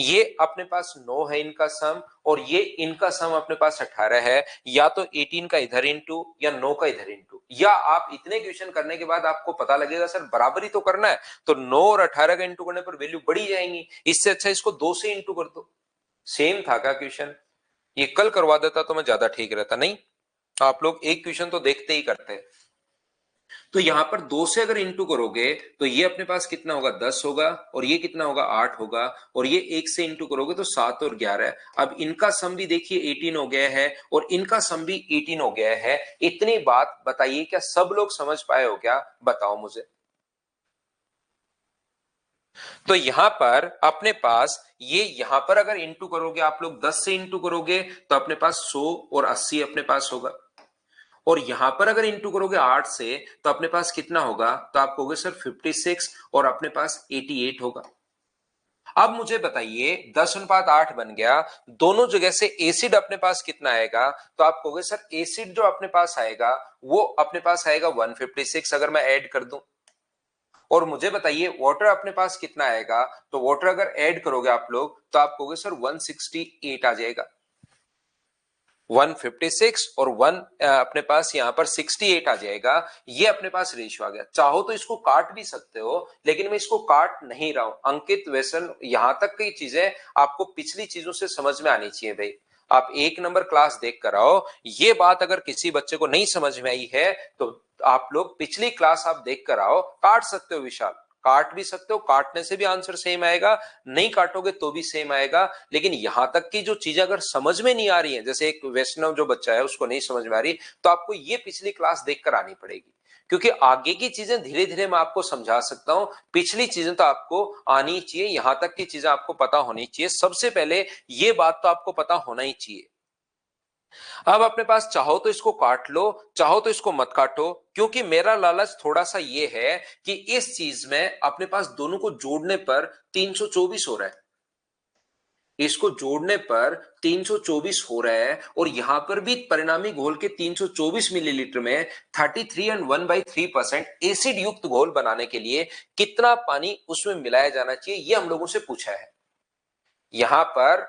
ये अपने पास 9 है इनका सम और ये इनका सम अपने पास 18 है। या तो 18 का इधर इंटू या 9 का इधर इंटू, या आप इतने क्वेश्चन करने के बाद आपको पता लगेगा सर बराबरी तो करना है, तो 9 और 18 का इंटू करने पर वैल्यू बढ़ी जाएंगी। इससे अच्छा इसको 2 से इंटू कर दो। सेम था का क्वेश्चन, ये कल करवा देता तो मैं ज्यादा ठीक रहता। नहीं, आप लोग एक क्वेश्चन तो देखते ही करते। तो यहां पर 2 से अगर इंटू करोगे तो ये अपने पास कितना होगा 10 होगा और ये कितना होगा 8 होगा और ये 1 से इंटू करोगे तो 7 और 11। अब इनका सम भी देखिए 18 हो गया है और इनका सम भी 18 हो गया है। इतनी बात बताइए क्या सब लोग समझ पाए हो क्या, बताओ मुझे। तो यहां पर अपने पास ये यहां पर अगर इंटू करोगे आप लोग 10 से इंटू करोगे तो अपने पास 100 और 80 अपने पास होगा। और यहां पर अगर इंटू करोगे 8 से तो अपने पास कितना होगा, तो आप कहोगे सर 56 और अपने पास 88 होगा। अब मुझे बताइए 10:8 बन गया, दोनों जगह से एसिड अपने पास कितना आएगा, तो आप कहोगे सर एसिड जो अपने पास आएगा वो अपने पास आएगा 156 अगर मैं ऐड कर दूं। और मुझे बताइए वाटर अपने पास कितना आएगा, तो वाटर अगर ऐड करोगे आप लोग तो आप कहोगे सर 168 आ जाएगा। 156 और 1 अपने पास यहां पर 68 आ जाएगा। ये अपने पास रेशियो आ गया। चाहो तो इसको काट भी सकते हो लेकिन मैं इसको काट नहीं रहा हूं। अंकित वैसन यहां तक की चीजें आपको पिछली चीजों से समझ में आनी चाहिए भाई। आप 1 नंबर क्लास देख कर आओ, ये बात अगर किसी बच्चे को नहीं समझ में आई है तो आप लोग पिछली क्लास आप देख कर आओ। काट सकते हो विशाल, काट भी सकते हो, काटने से भी आंसर सेम आएगा, नहीं काटोगे तो भी सेम आएगा। लेकिन यहां तक की जो चीजें अगर समझ में नहीं आ रही है, जैसे एक वैष्णव जो बच्चा है उसको नहीं समझ में आ रही, तो आपको ये पिछली क्लास देखकर आनी पड़ेगी। क्योंकि आगे की चीजें धीरे धीरे मैं आपको समझा सकता हूं, पिछली चीजें तो आपको आनी चाहिए। यहां तक की चीजें आपको पता होनी चाहिए। सबसे पहले ये बात तो आपको पता होना ही चाहिए। अब अपने पास चाहो तो इसको काट लो, चाहो तो इसको मत काटो, क्योंकि मेरा लालच थोड़ा सा ये है कि इस चीज में अपने पास दोनों को जोड़ने पर 324 हो रहा है। इसको जोड़ने पर 324 हो रहा है और यहां पर भी परिणामी घोल के 324 मिलीलीटर में 33 एंड 1/3% एसिड युक्त घोल बनाने के लिए कितना पानी उसमें मिलाया जाना चाहिए, ये हम लोगों से पूछा है। यहां पर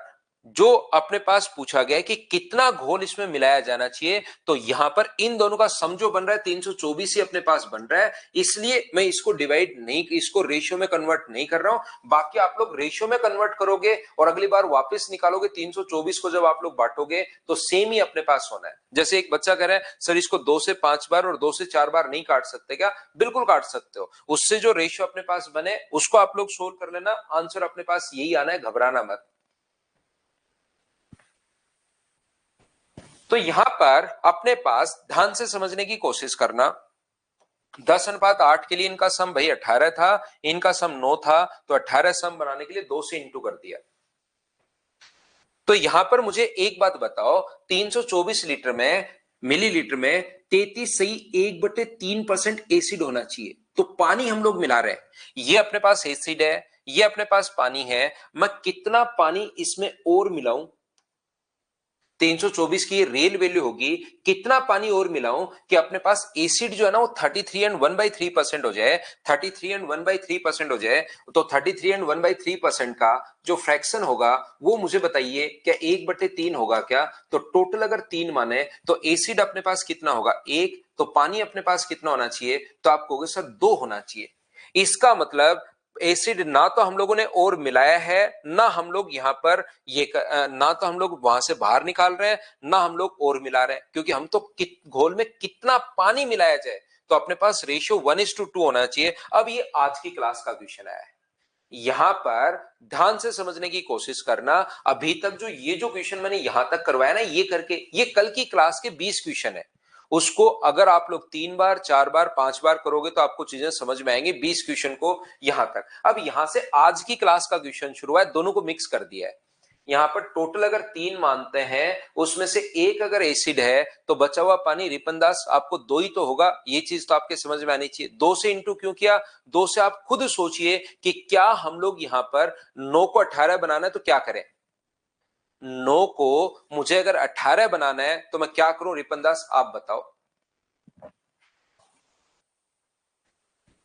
जो अपने पास पूछा गया है कि कितना घोल इसमें मिलाया जाना चाहिए, तो यहां पर इन दोनों का सम जो बन रहा है 324 ही अपने पास बन रहा है। इसलिए मैं इसको डिवाइड नहीं, इसको रेशियो में कन्वर्ट नहीं कर रहा हूं। बाकी आप लोग रेशियो में कन्वर्ट करोगे और अगली बार वापस निकालोगे 324 को जब आप लोग बांटोगे तो सेम ही अपने पास होना है। जैसे एक बच्चा कह रहा है सर इसको 2 से 5 बार और 2 से 4 बार नहीं काट सकते क्या, बिल्कुल काट सकते हो। उससे जो रेशियो अपने पास बने उसको आप लोग सोल्व कर लेना, आंसर अपने पास यही आना है, घबराना मत। तो यहां पर अपने पास ध्यान से समझने की कोशिश करना। 10:8 के लिए इनका सम भाई 18 था, इनका सम 9 था, तो 18 सम बनाने के लिए 2 से इंटू कर दिया। तो यहां पर मुझे एक बात बताओ, 324 लीटर में मिलीलीटर में 33.1/3% एसिड होना चाहिए। तो पानी हम लोग मिला रहे हैं, ये अपने पास एसिड है, ये अपने पास पानी है, मैं कितना पानी इसमें और मिलाऊं? 324 की रियल वैल्यू होगी, कितना पानी और मिलाऊं कि अपने पास एसिड जो है ना वो 33 एंड 1/3% हो जाए, 33 एंड 1/3% हो जाए। तो 33 एंड 1/3% का जो फ्रैक्शन होगा वो मुझे बताइए, क्या 1/3 होगा क्या? तो टोटल अगर 3 माने तो एसिड अपने पास कितना होगा? 1। तो पानी अपने पास कितना होना चाहिए? तो आप कहोगे सर 2 होना चाहिए। इसका मतलब एसिड ना तो हम लोगों ने और मिलाया है, ना हम लोग यहां पर ना तो हम लोग वहां से बाहर निकाल रहे हैं, ना हम लोग और मिला रहे हैं, क्योंकि हम तो घोल में कितना पानी मिलाया जाए, तो अपने पास रेशियो 1:2 होना चाहिए। अब ये आज की क्लास का क्वेश्चन आया है, यहां पर ध्यान से समझने की कोशिश करना। अभी तक जो ये जो क्वेश्चन मैंने यहां तक करवाया ना, ये करके ये कल की क्लास के 20 क्वेश्चन है, उसको अगर आप लोग 3 बार 4 बार 5 बार करोगे तो आपको चीजें समझ में आएंगी 20 क्वेश्चन को यहां तक। अब यहां से आज की क्लास का क्वेश्चन शुरू है, दोनों को मिक्स कर दिया है। यहां पर टोटल अगर 3 मानते हैं, उसमें से एक अगर एसिड है, तो बचा हुआ पानी रिपनदास आपको 2 ही तो होगा। ये चीज तो आपके समझ में आनी चाहिए। 2 से इंटू क्यों किया? 2 से आप खुद सोचिए कि क्या हम लोग यहां पर 9 को 18 बनाना है तो क्या करें? 9 को मुझे अगर 18 बनाना है तो मैं क्या करूं रिपनदास, आप बताओ।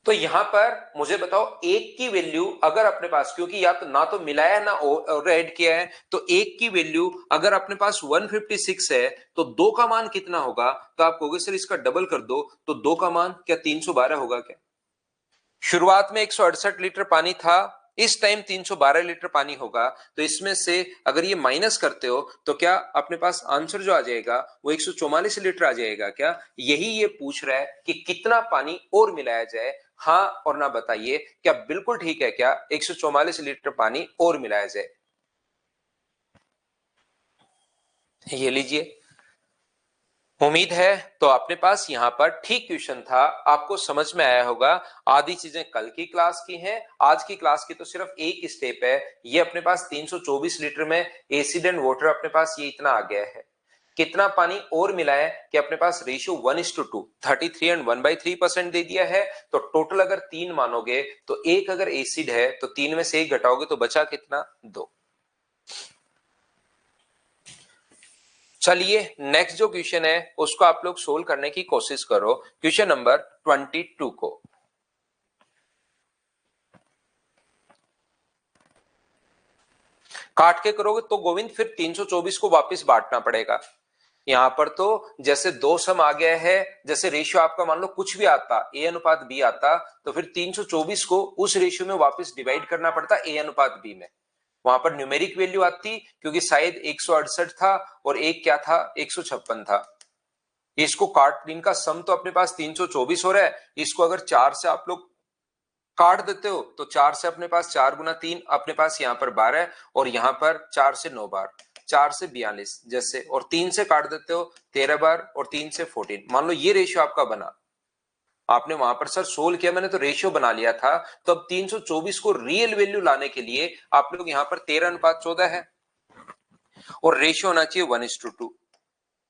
तो यहां पर मुझे बताओ, एक की वैल्यू अगर अपने पास, क्योंकि या तो ना तो मिलाया ना और ऐड किया है, तो एक की वैल्यू अगर अपने पास 156 है, तो 2 का मान कितना होगा? तो आप कहोगे सर इसका डबल कर दो, तो 2 का मान क्या 312 होगा क्या? शुरुआत में 168 लीटर पानी था, इस टाइम 312 लीटर पानी होगा, तो इसमें से अगर ये माइनस करते हो तो क्या अपने पास आंसर जो आ जाएगा वो 144 लीटर आ जाएगा क्या? यही ये पूछ रहा है कि कितना पानी और मिलाया जाए, हाँ और ना बताइए, क्या बिल्कुल ठीक है क्या 144 लीटर पानी और मिलाया जाए? ये लीजिए, उम्मीद है तो अपने पास यहाँ पर ठीक क्वेश्चन था, आपको समझ में आया होगा। आधी चीजें कल की क्लास की हैं, आज की क्लास की तो सिर्फ एक स्टेप है। ये अपने पास 324 लीटर में एसिड एंड वाटर अपने पास ये इतना आ गया है। कितना पानी और मिला है कि अपने पास रेशियो 1:2, 33 एंड 1/3% दे दिया है। तो टोटल अगर 3 मानोगे तो एक अगर एसिड है तो 3 में से 1 घटाओगे तो बचा कितना? 2। चलिए नेक्स्ट जो क्वेश्चन है उसको आप लोग सोल्व करने की कोशिश करो, क्वेश्चन नंबर 22 को। काट के करोगे तो गोविंद फिर 324 को वापस बांटना पड़ेगा। यहां पर तो जैसे 2 सम आ गया है, जैसे रेशियो आपका मान लो कुछ भी आता, ए अनुपात बी आता, तो फिर 324 को उस रेशियो में वापस डिवाइड करना पड़ता ए अनुपात बी में। वहां पर न्यूमेरिक वैल्यू आती, क्योंकि शायद 168 था और एक क्या था, 156 था। इसको काट, इनका सम तो अपने पास 324 हो रहा है, इसको अगर 4 से आप लोग काट देते हो तो 4 से अपने पास 4 गुना 3 अपने पास यहाँ पर 12, और यहाँ पर 4 से 9 बार, 4 से 42 जैसे, और 3 से काट देते हो 13 बार, और 3 से 14। मान लो ये रेशियो आपका बना, आपने वहां पर सर सोल्व किया, मैंने तो रेशियो बना लिया था। तो अब 324 को रियल वैल्यू लाने के लिए आप लोग यहाँ पर 13:14 है, और रेशियो होना चाहिए 1:2।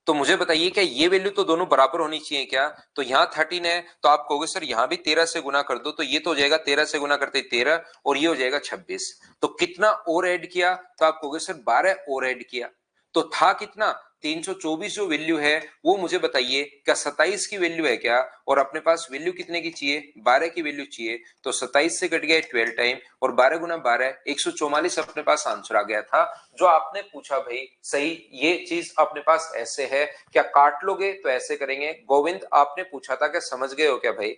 तो मुझे बताइए क्या ये वैल्यू तो दोनों बराबर होनी चाहिए क्या? तो यहाँ 13 है, तो आप कहोगे सर यहाँ भी 13 से गुना कर दो, तो ये तो हो जाएगा 13 से गुना करते 13, और ये हो जाएगा 26। तो कितना और ऐड किया? तो आप कहोगे सर 12 और ऐड किया। तो था कितना? 324 जो वैल्यू है वो मुझे बताइए क्या 27 की वैल्यू है क्या? और अपने पास वैल्यू कितने की चाहिए? 12 की वैल्यू चाहिए। तो 27 से कट गया 12 टाइम, और 12 गुना 12 144 अपने पास आंसर आ गया था। जो आपने पूछा भाई सही, ये चीज अपने पास ऐसे है, क्या काट लोगे तो ऐसे करेंगे। गोविंद आपने पूछा था, क्या समझ गए हो क्या भाई?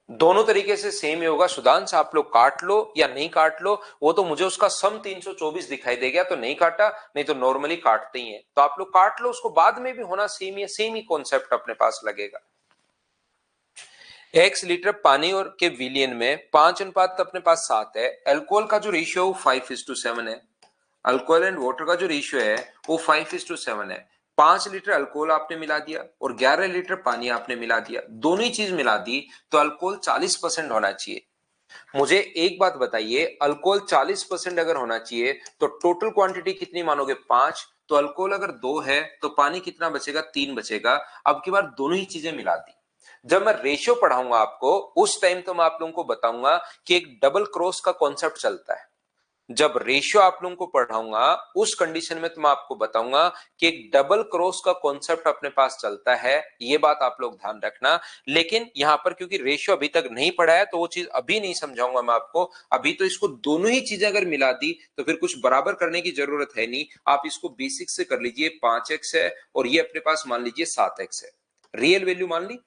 दोनों तरीके से सेम ही होगा सुधांश, आप लोग काट लो या नहीं काट लो, वो तो मुझे उसका सम 324 दिखाई दे गया तो नहीं काटा, नहीं तो नॉर्मली काटते ही है। तो आप लोग काट लो, उसको बाद में भी होना सेम ही है, सेम ही कॉन्सेप्ट अपने पास लगेगा। एक्स लीटर पानी और के विलियन में 5 अनुपात अपने पास 7 है। अल्कोहल का जो रेशियो 5:7 है, अल्कोहल एंड वाटर का जो रेशियो है वो 5:7 है। 5 लीटर अल्कोहल आपने मिला दिया और 11 लीटर पानी आपने मिला दिया, दोनों ही चीज मिला दी, तो अल्कोहल 40% होना चाहिए। मुझे एक बात बताइए, अल्कोहल 40% अगर होना चाहिए तो टोटल क्वांटिटी कितनी मानोगे? 5। तो अल्कोहल अगर 2 है तो पानी कितना बचेगा? 3 बचेगा। अब की बार दोनों ही चीजें मिला दी। जब मैं रेशियो पढ़ाऊंगा आपको उस टाइम तो मैं आप लोगों को बताऊंगा कि एक डबल क्रॉस का कॉन्सेप्ट चलता है। जब रेशियो आप लोगों को पढ़ाऊंगा उस कंडीशन में तो मैं आपको बताऊंगा कि एक डबल क्रॉस का कॉन्सेप्ट अपने पास चलता है। ये बात आप लोग ध्यान रखना। लेकिन यहां पर क्योंकि रेशियो अभी तक नहीं पढ़ा है तो वो चीज अभी नहीं समझाऊंगा मैं आपको। अभी तो इसको दोनों ही चीजें अगर मिला दी तो फिर कुछ बराबर करने की जरूरत है नहीं। आप इसको बेसिक से कर लीजिए। 5x है और ये अपने पास मान लीजिए 7x है। रियल वैल्यू मान ली।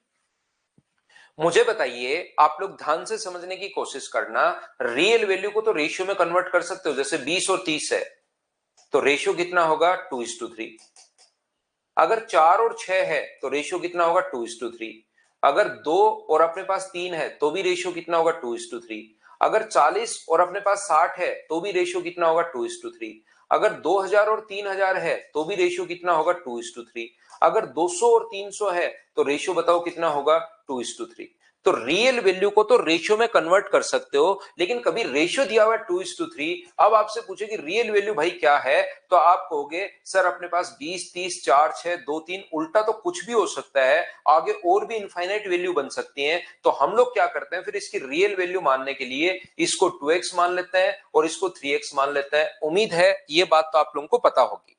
मुझे बताइए, आप लोग ध्यान से समझने की कोशिश करना। रियल वैल्यू को तो रेशियो में कन्वर्ट कर सकते हो। जैसे 20 और 30 है तो रेशियो कितना होगा? 2:3। अगर 4 और 6 है तो रेशियो कितना होगा? 2:3। अगर 2 और अपने पास 3 है तो भी रेशियो कितना होगा? 2:3। अगर 40 और अपने पास 60 है तो भी रेशियो कितना होगा? 2:3। अगर 2000 और 3000 है तो भी रेशियो कितना होगा? 2:3। अगर 200 और 300 है तो रेशियो बताओ कितना होगा? 2:3। तो रियल वैल्यू को तो रेशियो में कन्वर्ट कर सकते हो लेकिन कभी रेशियो दिया हुआ है 2:3। अब आपसे पूछे कि रियल वैल्यू भाई क्या है तो आप कहोगे सर अपने पास 20 30 4 6 2 3 उल्टा तो कुछ भी हो सकता है। आगे और भी इनफाइनाइट वैल्यू बन सकती है। तो हम लोग क्या करते हैं फिर इसकी रियल वैल्यू मानने के लिए इसको 2x मान लेते हैं और इसको 3x मान लेते हैं। उम्मीद है ये बात तो आप लोगों को पता होगी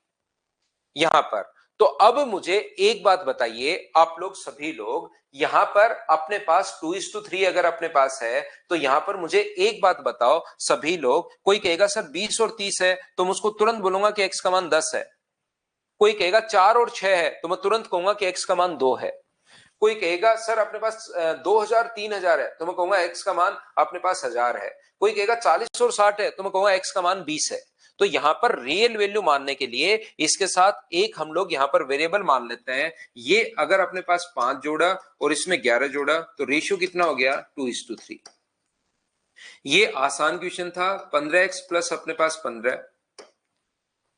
यहां पर। तो अब मुझे एक बात बताइए, आप लोग सभी लोग यहां पर अपने पास 2:3 अगर अपने पास है तो यहां पर मुझे एक बात बताओ सभी लोग। कोई कहेगा सर 20 और 30 है तो मैं उसको तुरंत बोलूंगा कि x का मान 10 है। कोई कहेगा 4 और 6 है तो मैं तुरंत कहूंगा कि x का मान 2 है। कोई कहेगा सर अपने पास 2000 3000 है तो मैं कहूंगा x का मान अपने पास 1000 है। कोई कहेगा 40 और 60 है तो मैं कहूंगा x का मान 20 है। तो यहां पर रियल वैल्यू मानने के लिए इसके साथ एक हम लोग यहां पर वेरिएबल मान लेते हैं। ये अगर अपने पास 5 जोड़ा और इसमें 11 जोड़ा तो रेशियो कितना हो गया? 2:3। ये आसान क्वेश्चन था। 15x प्लस अपने पास 15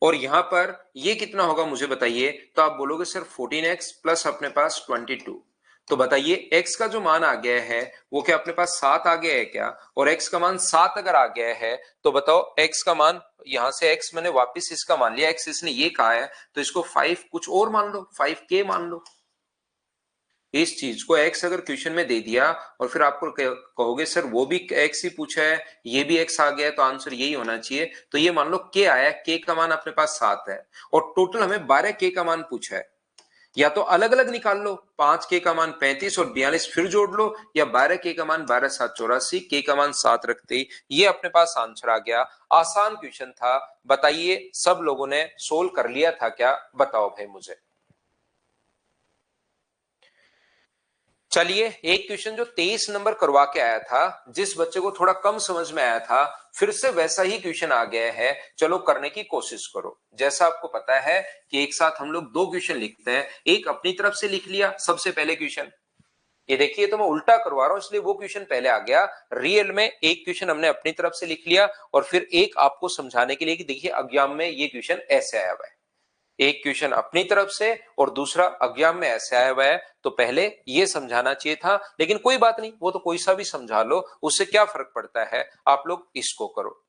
और यहां पर ये कितना होगा मुझे बताइए। तो आप बोलोगे सर 14x प्लस अपने पास 22। तो बताइए x का जो मान आ गया है वो क्या अपने पास 7 आ गया है क्या? और x का मान 7 अगर आ गया है तो बताओ x का मान यहां से x मैंने वापस इसका मान लिया। x इसने ये कहा है तो इसको 5 कुछ और मान लो, 5k मान लो। इस चीज को x अगर क्वेश्चन में दे दिया और फिर आपको कहोगे सर वो भी x ही पूछा है ये भी x आ गया है तो आंसर यही होना चाहिए। तो ये मान लो k आया, k का मान अपने पास 7 है और टोटल हमें 12k का मान पूछा है। या तो अलग अलग निकाल लो, 5k का मान 35 और 42 फिर जोड़ लो, या 12k का मान 12 7 84, k का मान 7 रखते ही ये अपने पास आंसर आ गया। आसान क्वेश्चन था। बताइए सब लोगों ने सोल्व कर लिया था क्या? बताओ भाई मुझे। चलिए एक क्वेश्चन जो 23 नंबर करवा के आया था, जिस बच्चे को थोड़ा कम समझ में आया था, फिर से वैसा ही क्वेश्चन आ गया है। चलो करने की कोशिश करो। जैसा आपको पता है कि एक साथ हम लोग दो क्वेश्चन लिखते हैं। एक अपनी तरफ से लिख लिया सबसे पहले क्वेश्चन। ये देखिए तो मैं उल्टा करवा रहा हूं इसलिए वो क्वेश्चन पहले आ गया। रियल में एक क्वेश्चन हमने अपनी तरफ से लिख लिया और फिर एक आपको समझाने के लिए कि देखिए एग्जाम में ये क्वेश्चन ऐसे आया हुआ है। एक क्वेश्चन अपनी तरफ से और दूसरा एग्जाम में ऐसे आया हुआ है। तो पहले ये समझाना चाहिए था लेकिन कोई बात नहीं, वो तो कोई सा भी समझा लो, उससे क्या फर्क पड़ता है। आप लोग इसको करो।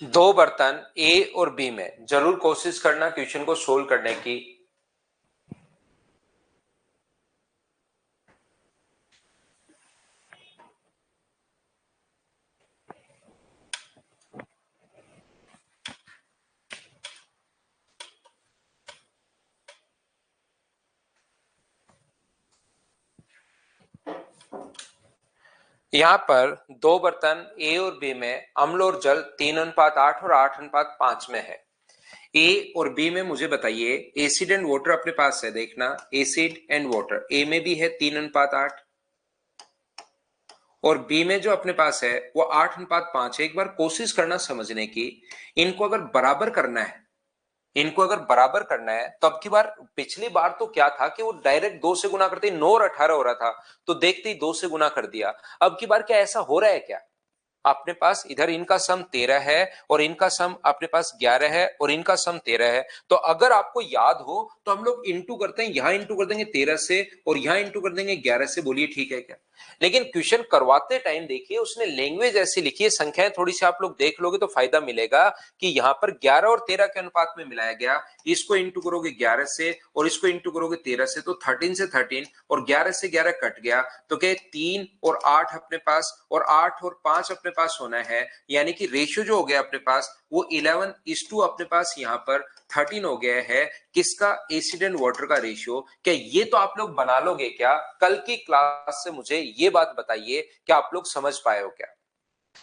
दो बर्तन ए और बी में जरूर कोशिश करना क्वेश्चन को सोल्व करने की। यहाँ पर दो बर्तन ए और बी में अम्ल और जल 3:8 और 8:5 में है। ए और बी में मुझे बताइए, एसिड एंड वाटर अपने पास है, देखना एसिड एंड वाटर ए में भी है 3:8 और बी में जो अपने पास है वो 8:5 है। एक बार कोशिश करना समझने की, इनको अगर बराबर करना है, इनको अगर बराबर करना है तो अब की बार, पिछली बार तो क्या था कि वो डायरेक्ट 2 से गुना करते ही 9 और 18 हो रहा था, तो देखते ही 2 से गुना कर दिया। अब की बार क्या ऐसा हो रहा है क्या? अपने पास इधर इनका सम 13 है और इनका सम अपने पास 11 है और इनका सम 13 है। तो अगर आपको याद हो तो हम लोग इंटू करते हैं, यहां इंटू कर देंगे 13 से और यहां इंटू कर देंगे 11 से। बोलिए ठीक है क्या? लेकिन क्वेश्चन करवाते टाइम देखिए उसने लैंग्वेज ऐसी लिखी है, संख्याएं थोड़ी सी आप लोग देख लोगे तो फायदा मिलेगा कि यहां पर 11 और 13 के अनुपात में मिलाया गया। इसको इंटू करोगे 11 से और इसको इंटू करोगे 13 से, तो 13 से 13 और 11 से 11 कट गया, तो क्या 3 और 8 अपने पास और 8 और 5 अपने पास होना है, यानी कि रेशियो जो हो गया अपने पास वो 11:2 अपने पास यहाँ पर 13 हो गया है। किसका? एसिड एंड वाटर का रेशियो। क्या ये तो आप लोग बना लोगे क्या? कल की क्लास से मुझे ये बात बताइए, क्या आप लोग समझ पाए हो क्या?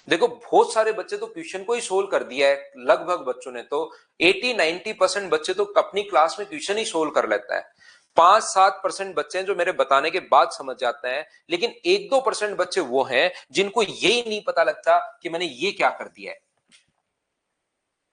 देखो बहुत सारे बच्चे तो क्वेश्चन को ही सोल्व कर दिया है, लगभग बच्चों ने तो 80-90% बच्चे तो अपनी क्लास में क्वेश्चन ही सोल्व कर लेता है। 5-7% बच्चे हैं जो मेरे बताने के बाद समझ जाते हैं, लेकिन 1-2% बच्चे वो हैं जिनको यही नहीं पता लगता कि मैंने ये क्या कर दिया है।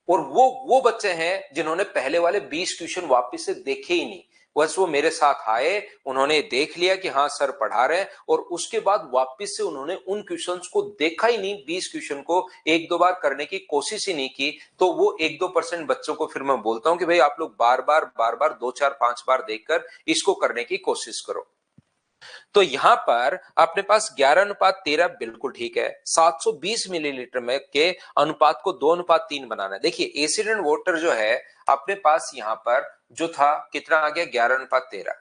और वो बच्चे हैं जिन्होंने पहले वाले 20 क्वेश्चन वापस से देखे ही नहीं, बस वो मेरे साथ आए, उन्होंने देख लिया कि हाँ सर पढ़ा रहे हैं, और उसके बाद वापस से उन्होंने उन क्वेश्चंस को देखा ही नहीं, 20 क्वेश्चन को एक दो बार करने की कोशिश ही नहीं की। तो वो 1-2% बच्चों को फिर मैं बोलता हूं कि भाई आप लोग बार बार 2-4-5 बार देखकर इसको करने की कोशिश करो। तो यहां पर अपने पास 11:13 बिल्कुल ठीक है। 720 मिलीलीटर में के अनुपात को 2:3 बनाना है। देखिए एसिड एंड वाटर जो है अपने पास यहां पर जो था कितना आ गया, 11:13।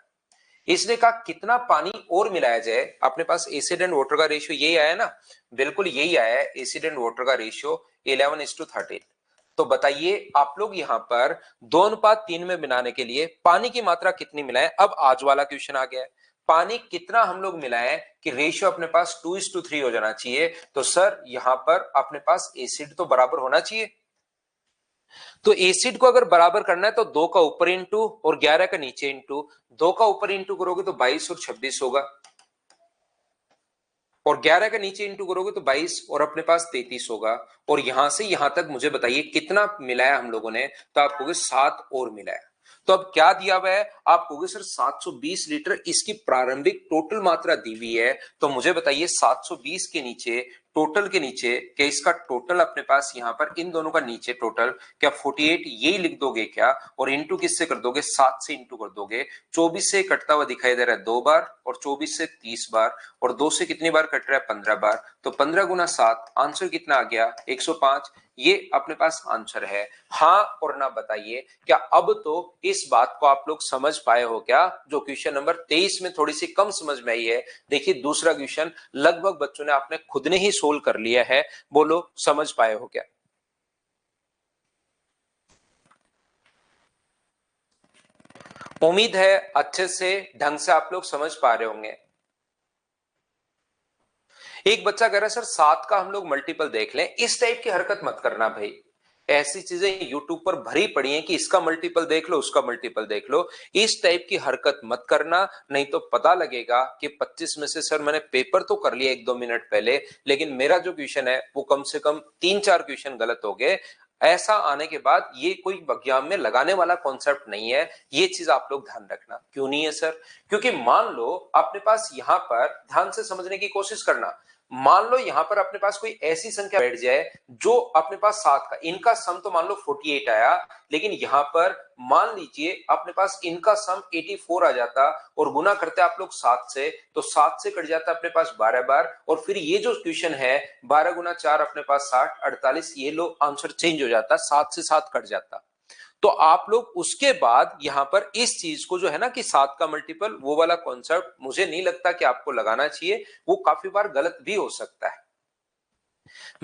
इसने कहा कितना पानी और मिलाया जाए, अपने पास एसिड एंड वाटर का रेशियो यही आया ना, बिल्कुल यही आया है, एसिड एंड वाटर का रेशियो 11:13। तो बताइए आप लोग यहां पर 2:3 में बनाने के लिए पानी की मात्रा कितनी मिलाएं। अब आज वाला क्वेश्चन आ गया है, पानी कितना हम लोग मिलाएं कि रेशियो अपने पास 2:3 हो जाना चाहिए। तो सर यहां पर अपने पास एसिड तो बराबर होना चाहिए, तो एसिड को अगर बराबर करना है तो 2 का ऊपर इंटू और 11 का नीचे इंटू, 2 का ऊपर इंटू करोगे तो 22 और 26 होगा, और 11 का नीचे इंटू करोगे तो 22 और अपने पास 33 होगा। और यहां से यहां तक मुझे बताइए कितना मिलाया हम लोगों ने, तो आप कहोगे 7 और मिलाया। तो अब क्या दिया हुआ है, आप कहोगे सर 720 लीटर इसकी प्रारंभिक टोटल मात्रा दी हुई है, तो मुझे बताइए 720 के नीचे, टोटल के नीचे, क्या इसका टोटल अपने पास यहां पर इन दोनों का नीचे टोटल क्या 48 यही लिख दोगे क्या, और इंटू किससे कर दोगे, 7 से इंटू कर दोगे। 24 से कटता हुआ दिखाई दे रहा है 2 बार, और 24 से 30 बार, और 2 से कितनी बार कट रहा है, 15 बार। तो 15 गुना 7, आंसर कितना आ गया, 105। ये अपने पास आंसर है। हाँ और ना बताइए, क्या अब तो इस बात को आप लोग समझ पाए हो क्या, जो क्वेश्चन नंबर 23 में थोड़ी सी कम समझ में आई है। देखिए दूसरा क्वेश्चन लगभग बच्चों ने आपने खुद ने ही सोल्व कर लिया है, बोलो समझ पाए हो क्या? उम्मीद है अच्छे से ढंग से आप लोग समझ पा रहे होंगे। एक बच्चा कह रहा है सर 7 का हम लोग मल्टीपल देख लें, इस टाइप की हरकत मत करना भाई। ऐसी चीजें यूट्यूब पर भरी पड़ी हैं कि इसका मल्टीपल देख लो, उसका मल्टीपल देख लो, इस टाइप की हरकत मत करना। नहीं तो पता लगेगा कि 25 में से सर मैंने पेपर तो कर लिया 1-2 मिनट पहले, लेकिन मेरा जो क्वेश्चन है वो कम से कम 3-4 क्वेश्चन गलत हो गए। ऐसा आने के बाद ये कोई एग्जाम में लगाने वाला कॉन्सेप्ट नहीं है, ये चीज आप लोग ध्यान रखना। क्यों नहीं है सर? क्योंकि मान लो अपने पास यहां पर ध्यान से समझने की कोशिश करना, मान लो यहां पर अपने पास कोई ऐसी संख्या बैठ जाए जो अपने पास 7 का, इनका सम तो मान लो 48 आया, लेकिन यहां पर मान लीजिए अपने पास इनका सम 84 आ जाता, और गुना करते आप लोग 7 से, तो 7 से कट जाता अपने पास 12 बार, और फिर ये जो क्वेश्चन है 12 गुना 4 अपने पास 60, 48, ये लो आंसर चेंज हो जाता, 7 से 7 कट जाता। तो आप लोग उसके बाद यहां पर इस चीज को जो है ना कि 7 का मल्टीपल, वो वाला कॉन्सेप्ट मुझे नहीं लगता कि आपको लगाना चाहिए, वो काफी बार गलत भी हो सकता है।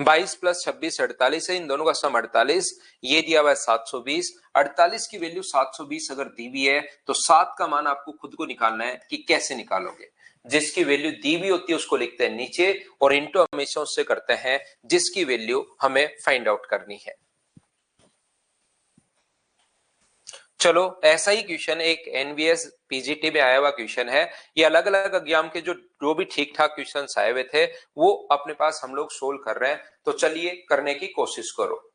22 + 26 48 है, इन दोनों का सम 48, ये दिया हुआ है 720। 48 की वैल्यू 720 अगर दी हुई है तो 7 का मान आपको खुद को निकालना है कि कैसे निकालोगे। जिसकी वैल्यू दी हुई होती है उसको लिखते हैं नीचे, और इंटू हमेशा उससे करते हैं जिसकी वैल्यू हमें फाइंड आउट करनी है। चलो, ऐसा ही क्वेश्चन एक एनवीएस पीजीटी में आया हुआ क्वेश्चन है। ये अलग अलग एग्जाम के जो भी ठीक ठाक क्वेश्चन आए हुए थे वो अपने पास हम लोग सोल्व कर रहे हैं, तो चलिए करने की कोशिश करो।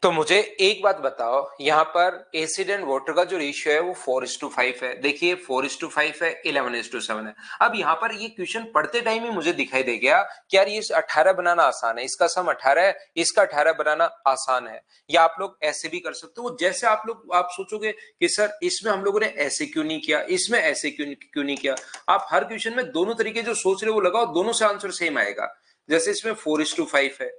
तो मुझे एक बात बताओ, यहाँ पर एसिड एंड वाटर का जो रेशियो है वो 4:5 है। देखिए 4:5 है, 11:7 है। अब यहाँ पर ये क्वेश्चन पढ़ते टाइम ही मुझे दिखाई दे गया कि यार ये 18 बनाना आसान है, इसका सम 18 है, इसका 18 बनाना आसान है। या आप लोग ऐसे भी कर सकते हो, जैसे आप सोचोगे कि सर इसमें हम लोगों ने ऐसे क्यों नहीं किया, इसमें ऐसे क्यों नहीं किया। आप हर क्वेश्चन में दोनों तरीके जो सोच रहे हो वो लगाओ, दोनों से आंसर सेम आएगा। जैसे इसमें 4:5 है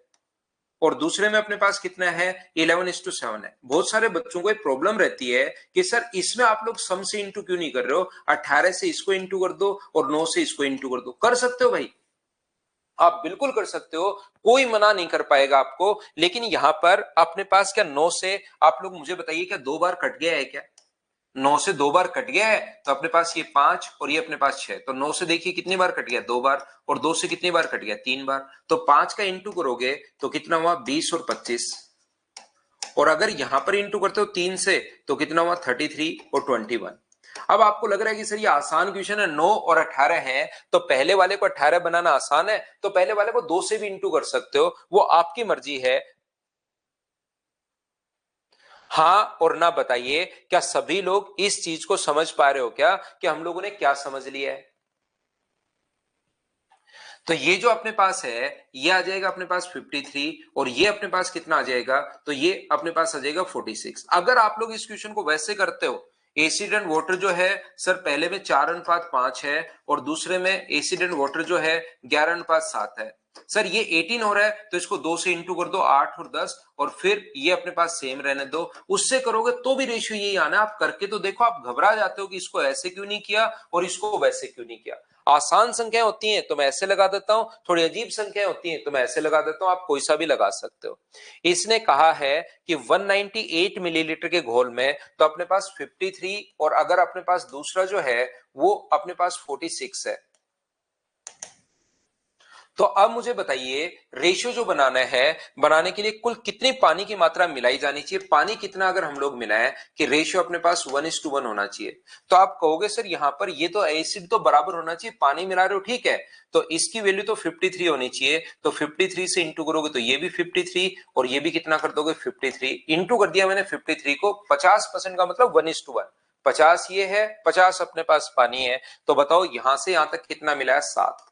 और दूसरे में अपने पास कितना है, 11:7 है। बहुत सारे बच्चों को एक प्रॉब्लम रहती है कि सर इसमें आप लोग सम से इंटू क्यों नहीं कर रहे हो, 18 से इसको इंटू कर दो और 9 से इसको इंटू कर दो। कर सकते हो भाई, आप बिल्कुल कर सकते हो, कोई मना नहीं कर पाएगा आपको। लेकिन यहां पर अपने पास क्या 9 से, आप लोग मुझे बताइए, क्या 2 बार कट गया है क्या? 9 से 2 बार कट गया है, तो अपने पास ये 5 और ये अपने पास 6। तो 9 से देखिए कितनी बार कट गया, 2 बार, और 2 से कितनी बार कट गया, 3 बार। तो 5 का इंटू करोगे तो कितना हुआ, 20 और 25। और अगर यहां पर इंटू करते हो 3 से तो कितना हुआ, 33 और 21। अब आपको लग रहा है कि सर ये आसान क्वेश्चन है, 9 और 18 है, तो पहले वाले को 18 बनाना आसान है, तो पहले वाले को 2 से भी इंटू कर सकते हो, वो आपकी मर्जी है। हाँ और ना बताइए, क्या सभी लोग इस चीज को समझ पा रहे हो क्या कि हम लोगों ने क्या समझ लिया है? तो ये जो अपने पास है ये आ जाएगा अपने पास 53, और ये अपने पास कितना आ जाएगा, तो ये अपने पास आ जाएगा 46। अगर आप लोग इस क्वेश्चन को वैसे करते हो, एसिड एंड वाटर जो है सर पहले में 4:5 है, और दूसरे में एसिड एंड वाटर जो है 11:7 है। सर ये 18 हो रहा है तो इसको 2 से इंटू कर दो, 8 और 10, और फिर ये अपने पास सेम रहने दो। उससे करोगे तो भी रेशियो यही आना है। आप करके तो देखो, आप घबरा जाते हो कि इसको ऐसे क्यों नहीं किया और इसको वैसे क्यों नहीं किया। आसान संख्याएं होती हैं तो मैं ऐसे लगा देता हूं, थोड़ी अजीब संख्याएं होती हैं तो मैं ऐसे लगा देता हूं, आप कोई सा भी लगा सकते हो। इसने कहा है कि 198 मिलीलीटर के घोल में तो अपने पास 53, और अगर अपने पास दूसरा जो है वो अपने पास 46 है। तो अब मुझे बताइए, रेशियो जो बनाना है, बनाने के लिए कुल कितनी पानी की मात्रा मिलाई जानी चाहिए, पानी कितना अगर हम लोग मिलाएं कि रेशियो अपने पास 1:1 होना चाहिए। तो आप कहोगे सर यहाँ पर ये तो एसिड तो बराबर होना चाहिए, पानी मिला रहे हो ठीक है, तो इसकी वैल्यू तो 53 होनी चाहिए। तो 53 से इंटू करोगे तो ये भी 53, और ये भी कितना कर दोगे, 53 इंटू कर दिया मैंने 53 को। 50% का मतलब 1:1, 50 ये है, 50 अपने पास पानी है। तो बताओ यहां से यहां तक कितना मिला है, 7।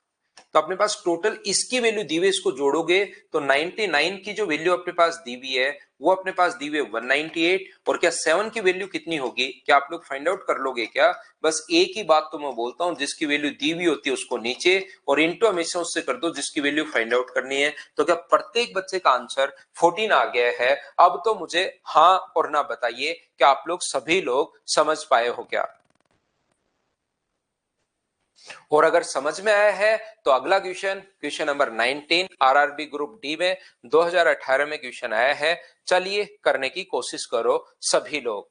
तो अपने पास टोटल इसकी वैल्यू दी हुई है, इसको जोड़ोगे तो 99 की जो वैल्यू अपने पास दी हुई है वो अपने पास दी हुई है 198। और क्या 7 की वैल्यू कितनी होगी, क्या आप लोग फाइंड आउट कर लोगे क्या? बस एक ही बात तो मैं बोलता हूं, जिसकी वैल्यू दी हुई होती है उसको नीचे, और इंटू हमेशा उससे कर दो जिसकी वैल्यू फाइंड आउट करनी है। तो क्या प्रत्येक बच्चे का आंसर 14 आ गया है? अब तो मुझे हाँ और ना बताइए, क्या आप लोग सभी लोग समझ पाए हो क्या? और अगर समझ में आया है तो अगला question, question number 19 RRB group D में 2018 में क्वेश्चन आया है। चलिए करने की कोशिश करो सभी लोग।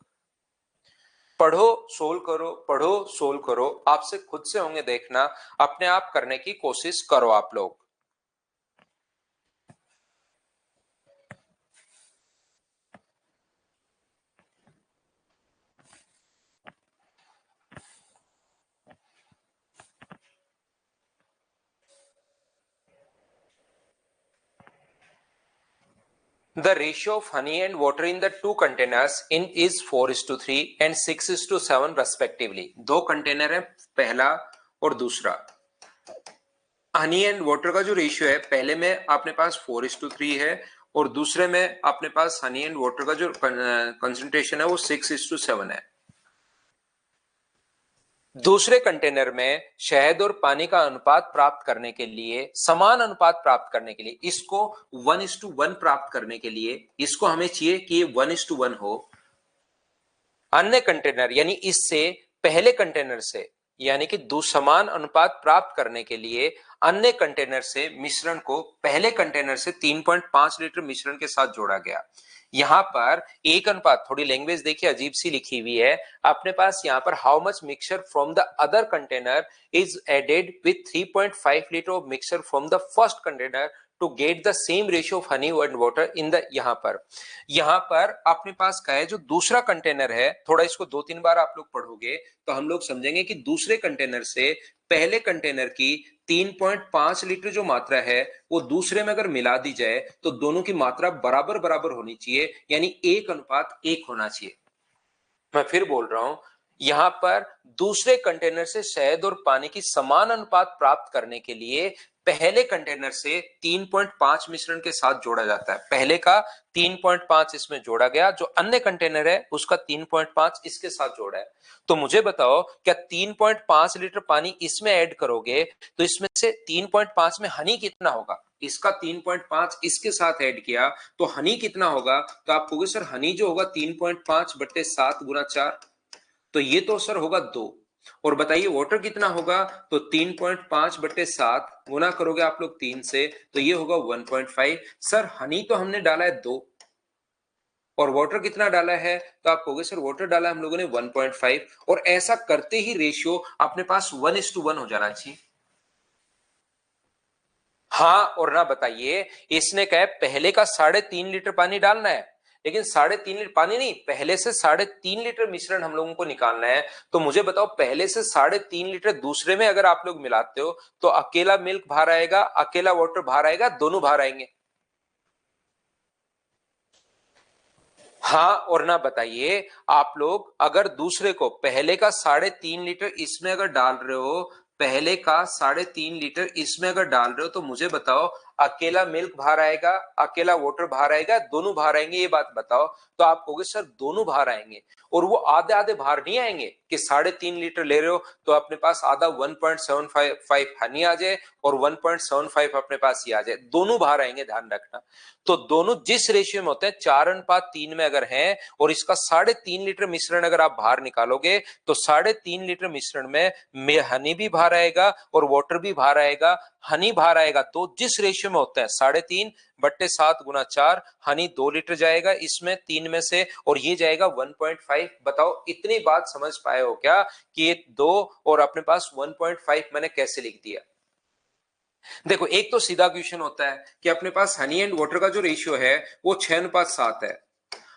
पढ़ो सोल्व करो, पढ़ो सोल्व करो, आपसे खुद से होंगे देखना, अपने आप करने की कोशिश करो आप लोग। The ratio of honey and water in the two containers in is 4:3 and 6:7 respectively. दो कंटेनर है, पहला और दूसरा। हनी एंड वाटर का जो रेशियो है, पहले में अपने पास 4:3 है और दूसरे में अपने पास हनी एंड वाटर का जो कंसंट्रेशन है वो 6:7 है। दूसरे कंटेनर में शहद और पानी का अनुपात प्राप्त करने के लिए, समान अनुपात प्राप्त करने के लिए, इसको 1:1 प्राप्त करने के लिए इसको हमें चाहिए कि ये 1:1 हो। अन्य कंटेनर यानी इससे पहले कंटेनर से, यानी कि दो समान अनुपात प्राप्त करने के लिए अन्य कंटेनर से मिश्रण को पहले कंटेनर से 3.5 लीटर मिश्रण के साथ जोड़ा गया। यहां पर एक अनुपात, थोड़ी लैंग्वेज देखिए अजीब सी लिखी हुई है अपने पास। यहां पर how much mixture from the other container is added with 3.5 litre of mixture from the first container to get the same ratio of honey and water in the. यहां पर अपने पास का है जो दूसरा कंटेनर है, थोड़ा इसको 2-3 बार आप लोग पढ़ोगे तो हम लोग समझेंगे कि दूसरे कंटेनर से पहले कंटेनर की 3.5 लीटर जो मात्रा है वो दूसरे में अगर मिला दी जाए तो दोनों की मात्रा बराबर बराबर होनी चाहिए, यानी 1:1 होना चाहिए। मैं फिर बोल रहा हूं, यहां पर दूसरे कंटेनर से शहद और पानी की समान अनुपात प्राप्त करने के लिए पहले कंटेनर से 3.5 मिश्रण के साथ जोड़ा जाता है। पहले का 3.5 इसमें जोड़ा गया, जो अन्य कंटेनर है उसका 3.5 इसके साथ जोड़ा है। तो मुझे बताओ, क्या 3.5 लीटर पानी इसमें ऐड करोगे तो इसमें से 3.5 में हनी कितना होगा? इसका 3.5 इसके साथ ऐड किया तो हनी कितना होगा? तो आप कहोगे सर हनी जो होगा 3.5/7 गुना 4, तो ये तो सर होगा 2। और बताइए वाटर कितना होगा? तो 3.5/7 गुना करोगे आप लोग 3 से तो ये होगा 1.5। सर हनी तो हमने डाला है 2 और वाटर कितना डाला है? तो आप कहोगे सर वाटर डाला हम लोगों ने 1.5, और ऐसा करते ही रेशियो अपने पास 1:1 हो जाना चाहिए। हाँ और ना बताइए, इसने कहा पहले का 3.5 लीटर पानी डालना है, लेकिन 3.5 लीटर पानी नहीं, पहले से 3.5 लीटर मिश्रण हम लोगों को निकालना है। तो मुझे बताओ, पहले से 3.5 लीटर दूसरे में अगर आप लोग मिलाते हो तो अकेला मिल्क बाहर आएगा, अकेला वाटर बाहर आएगा, दोनों बाहर आएंगे। हाँ और ना बताइए, आप लोग अगर दूसरे को पहले का 3.5 लीटर इसमें अगर डाल रहे हो, पहले का 3.5 लीटर इसमें अगर डाल रहे हो तो मुझे बताओ अकेला मिल्क बाहर आएगा, अकेला वाटर बाहर आएगा, दोनों बाहर आएंगे? ये बात बताओ। तो आप कहोगे सर दोनों बाहर आएंगे, और वो आधे आधे बाहर नहीं आएंगे कि 3.5 लीटर ले रहे हो तो अपने पास आधा 1.75 हनी आ जाए और 1.75 अपने पास ही आ जाए, दोनों बाहर आएंगे, ध्यान रखना। तो दोनों जिस रेशियो में होते हैं 4:3 में अगर हैं, और इसका 3.5 लीटर मिश्रण अगर आप बाहर निकालोगे तो 3.5 लीटर मिश्रण में हनी भी बाहर आएगा और वाटर भी बाहर आएगा। हनी बाहर आएगा तो जिस रेशियो में होता है 3.5/7 गुना 4, हनी 2 लीटर जाएगा इसमें 3 में से, और ये जाएगा 1.5। बताओ इतनी बात समझ पाए हो क्या कि ये 2 और अपने पास 1.5 मैंने कैसे लिख दिया? देखो, एक तो सीधा क्वेश्चन होता है कि अपने पास हनी एंड वाटर का जो रेशियो है वो 6:7 है।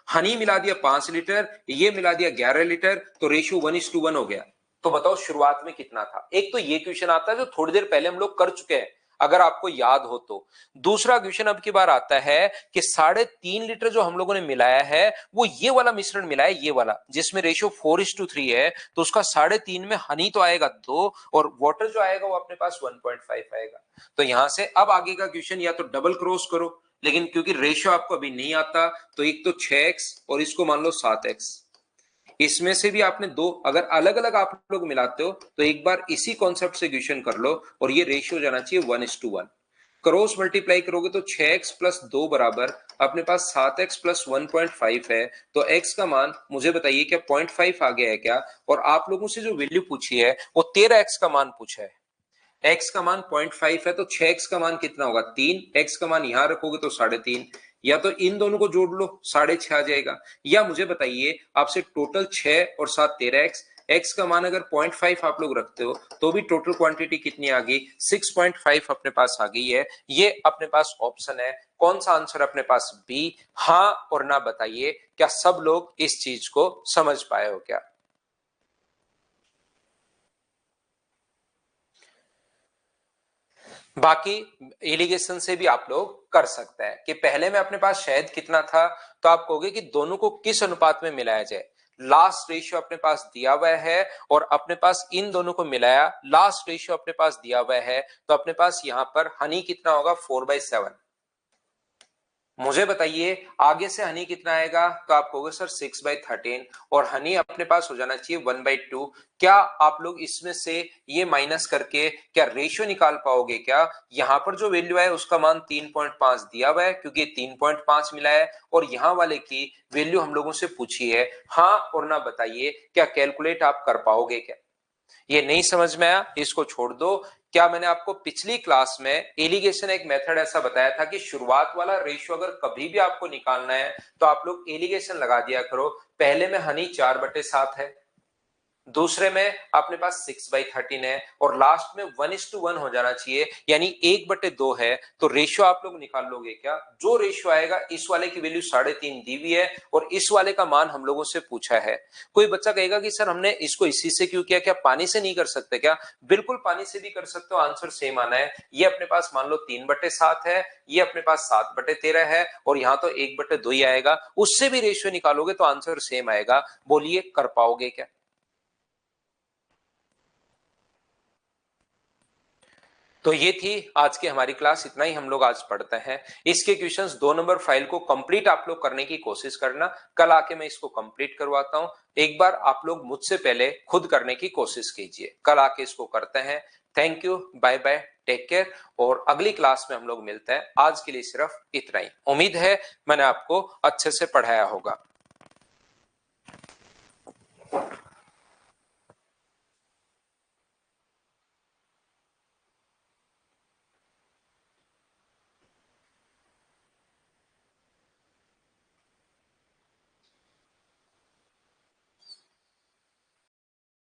हनी मिला दिया 5 लीटर, ये मिला दिया 11 लीटर, तो रेशियो 1:1 हो गया। तो बताओ शुरुआत में कितना था? एक तो ये क्वेश्चन आता है जो थोड़ी देर पहले हम लोग कर चुके हैं, अगर आपको याद हो तो। दूसरा क्वेश्चन अब की बार आता है कि 3.5 लीटर जो हम लोगों ने मिलाया है वो ये वाला मिश्रण मिलाया, ये वाला जिसमें रेशियो 4:3 है, तो उसका 3.5 में हनी तो आएगा 2 और वाटर जो आएगा वो अपने पास 1.5 आएगा। तो यहां से अब आगे का क्वेश्चन या तो डबल क्रॉस करो, लेकिन क्योंकि रेशियो आपको अभी नहीं आता तो एक तो 6x और इसको मान लो 7x, इसमें से भी आपने दो अगर अलग अलग आप लोग मिलाते हो तो एक बार इसी कॉन्सेप्ट से क्वेश्चन कर लो, और ये रेशियो जाना चाहिए 1:1। क्रॉस मल्टीप्लाई करोगे तो 6x प्लस 2 बराबर अपने पास 7x प्लस 1.5 है। तो x का मान मुझे बताइए क्या 0.5 आ गया है क्या? और आप लोगों से जो वैल्यू पूछी है वो 13x का मान पूछा है। x का मान 0.5 है तो 6x का मान कितना होगा? 3। x का मान यहां रखोगे तो 3.5, या तो इन दोनों को जोड़ लो 6.5 आ जाएगा। या मुझे बताइए आपसे टोटल 6 और 7 13x, x का मान अगर 0.5 आप लोग रखते हो तो भी टोटल क्वांटिटी कितनी आ गई? 6.5 अपने पास आ गई है। ये अपने पास ऑप्शन है। कौन सा आंसर अपने पास? बी। हाँ और ना बताइए, क्या सब लोग इस चीज को समझ पाए हो क्या? बाकी एलिगेशन से भी आप लोग कर सकते हैं कि पहले में अपने पास शहद कितना था, तो आप कहोगे कि दोनों को किस अनुपात में मिलाया जाए। लास्ट रेशियो अपने पास दिया हुआ है और अपने पास इन दोनों को मिलाया, लास्ट रेशियो अपने पास दिया हुआ है, तो अपने पास यहां पर हनी कितना होगा 4/7। मुझे बताइए आगे से हनी कितना आएगा, तो आप कहोगे सर 6/13 और हनी अपने पास हो जाना चाहिए 1/2। क्या आप लोग इसमें से ये माइनस करके क्या रेशियो निकाल पाओगे क्या? यहां पर जो वैल्यू है उसका मान 3.5 दिया हुआ है क्योंकि 3.5 मिला है और यहां वाले की वैल्यू हम लोगों से पूछी है। हाँ और ना बताइए क्या कैलकुलेट आप कर पाओगे क्या? ये नहीं समझ में आया इसको छोड़ दो। क्या मैंने आपको पिछली क्लास में एलिगेशन एक मेथड ऐसा बताया था कि शुरुआत वाला रेशियो अगर कभी भी आपको निकालना है तो आप लोग एलिगेशन लगा दिया करो। पहले में हनी 4/7 है, दूसरे में अपने पास 6/13 है और लास्ट में 1:1 हो जाना चाहिए यानी 1/2 है। तो रेशियो आप लोग निकाल लोगे क्या? जो रेशियो आएगा इस वाले की वैल्यू 3.5 दी हुई है और इस वाले का मान हम लोगों से पूछा है। कोई बच्चा कहेगा कि सर हमने इसको इसी से क्यों किया, क्या पानी से नहीं कर सकते क्या? बिल्कुल पानी से भी कर सकते हो, आंसर सेम आना है। ये अपने पास मान लो 3/7 है, ये अपने पास 7/13 है और यहाँ तो 1/2 ही आएगा, उससे भी रेशियो निकालोगे तो आंसर सेम आएगा। बोलिए कर पाओगे क्या? तो ये थी आज की हमारी क्लास, इतना ही हम लोग आज पढ़ते हैं। इसके क्वेश्चंस 2 नंबर फाइल को कंप्लीट आप लोग करने की कोशिश करना, कल आके मैं इसको कंप्लीट करवाता हूं। एक बार आप लोग मुझसे पहले खुद करने की कोशिश कीजिए, कल आके इसको करते हैं। Thank you, bye bye, take care और अगली क्लास में हम लोग मिलते हैं। आज के लिए सिर्फ इतना ही। उम्मीद है मैंने आपको अच्छे से पढ़ाया होगा।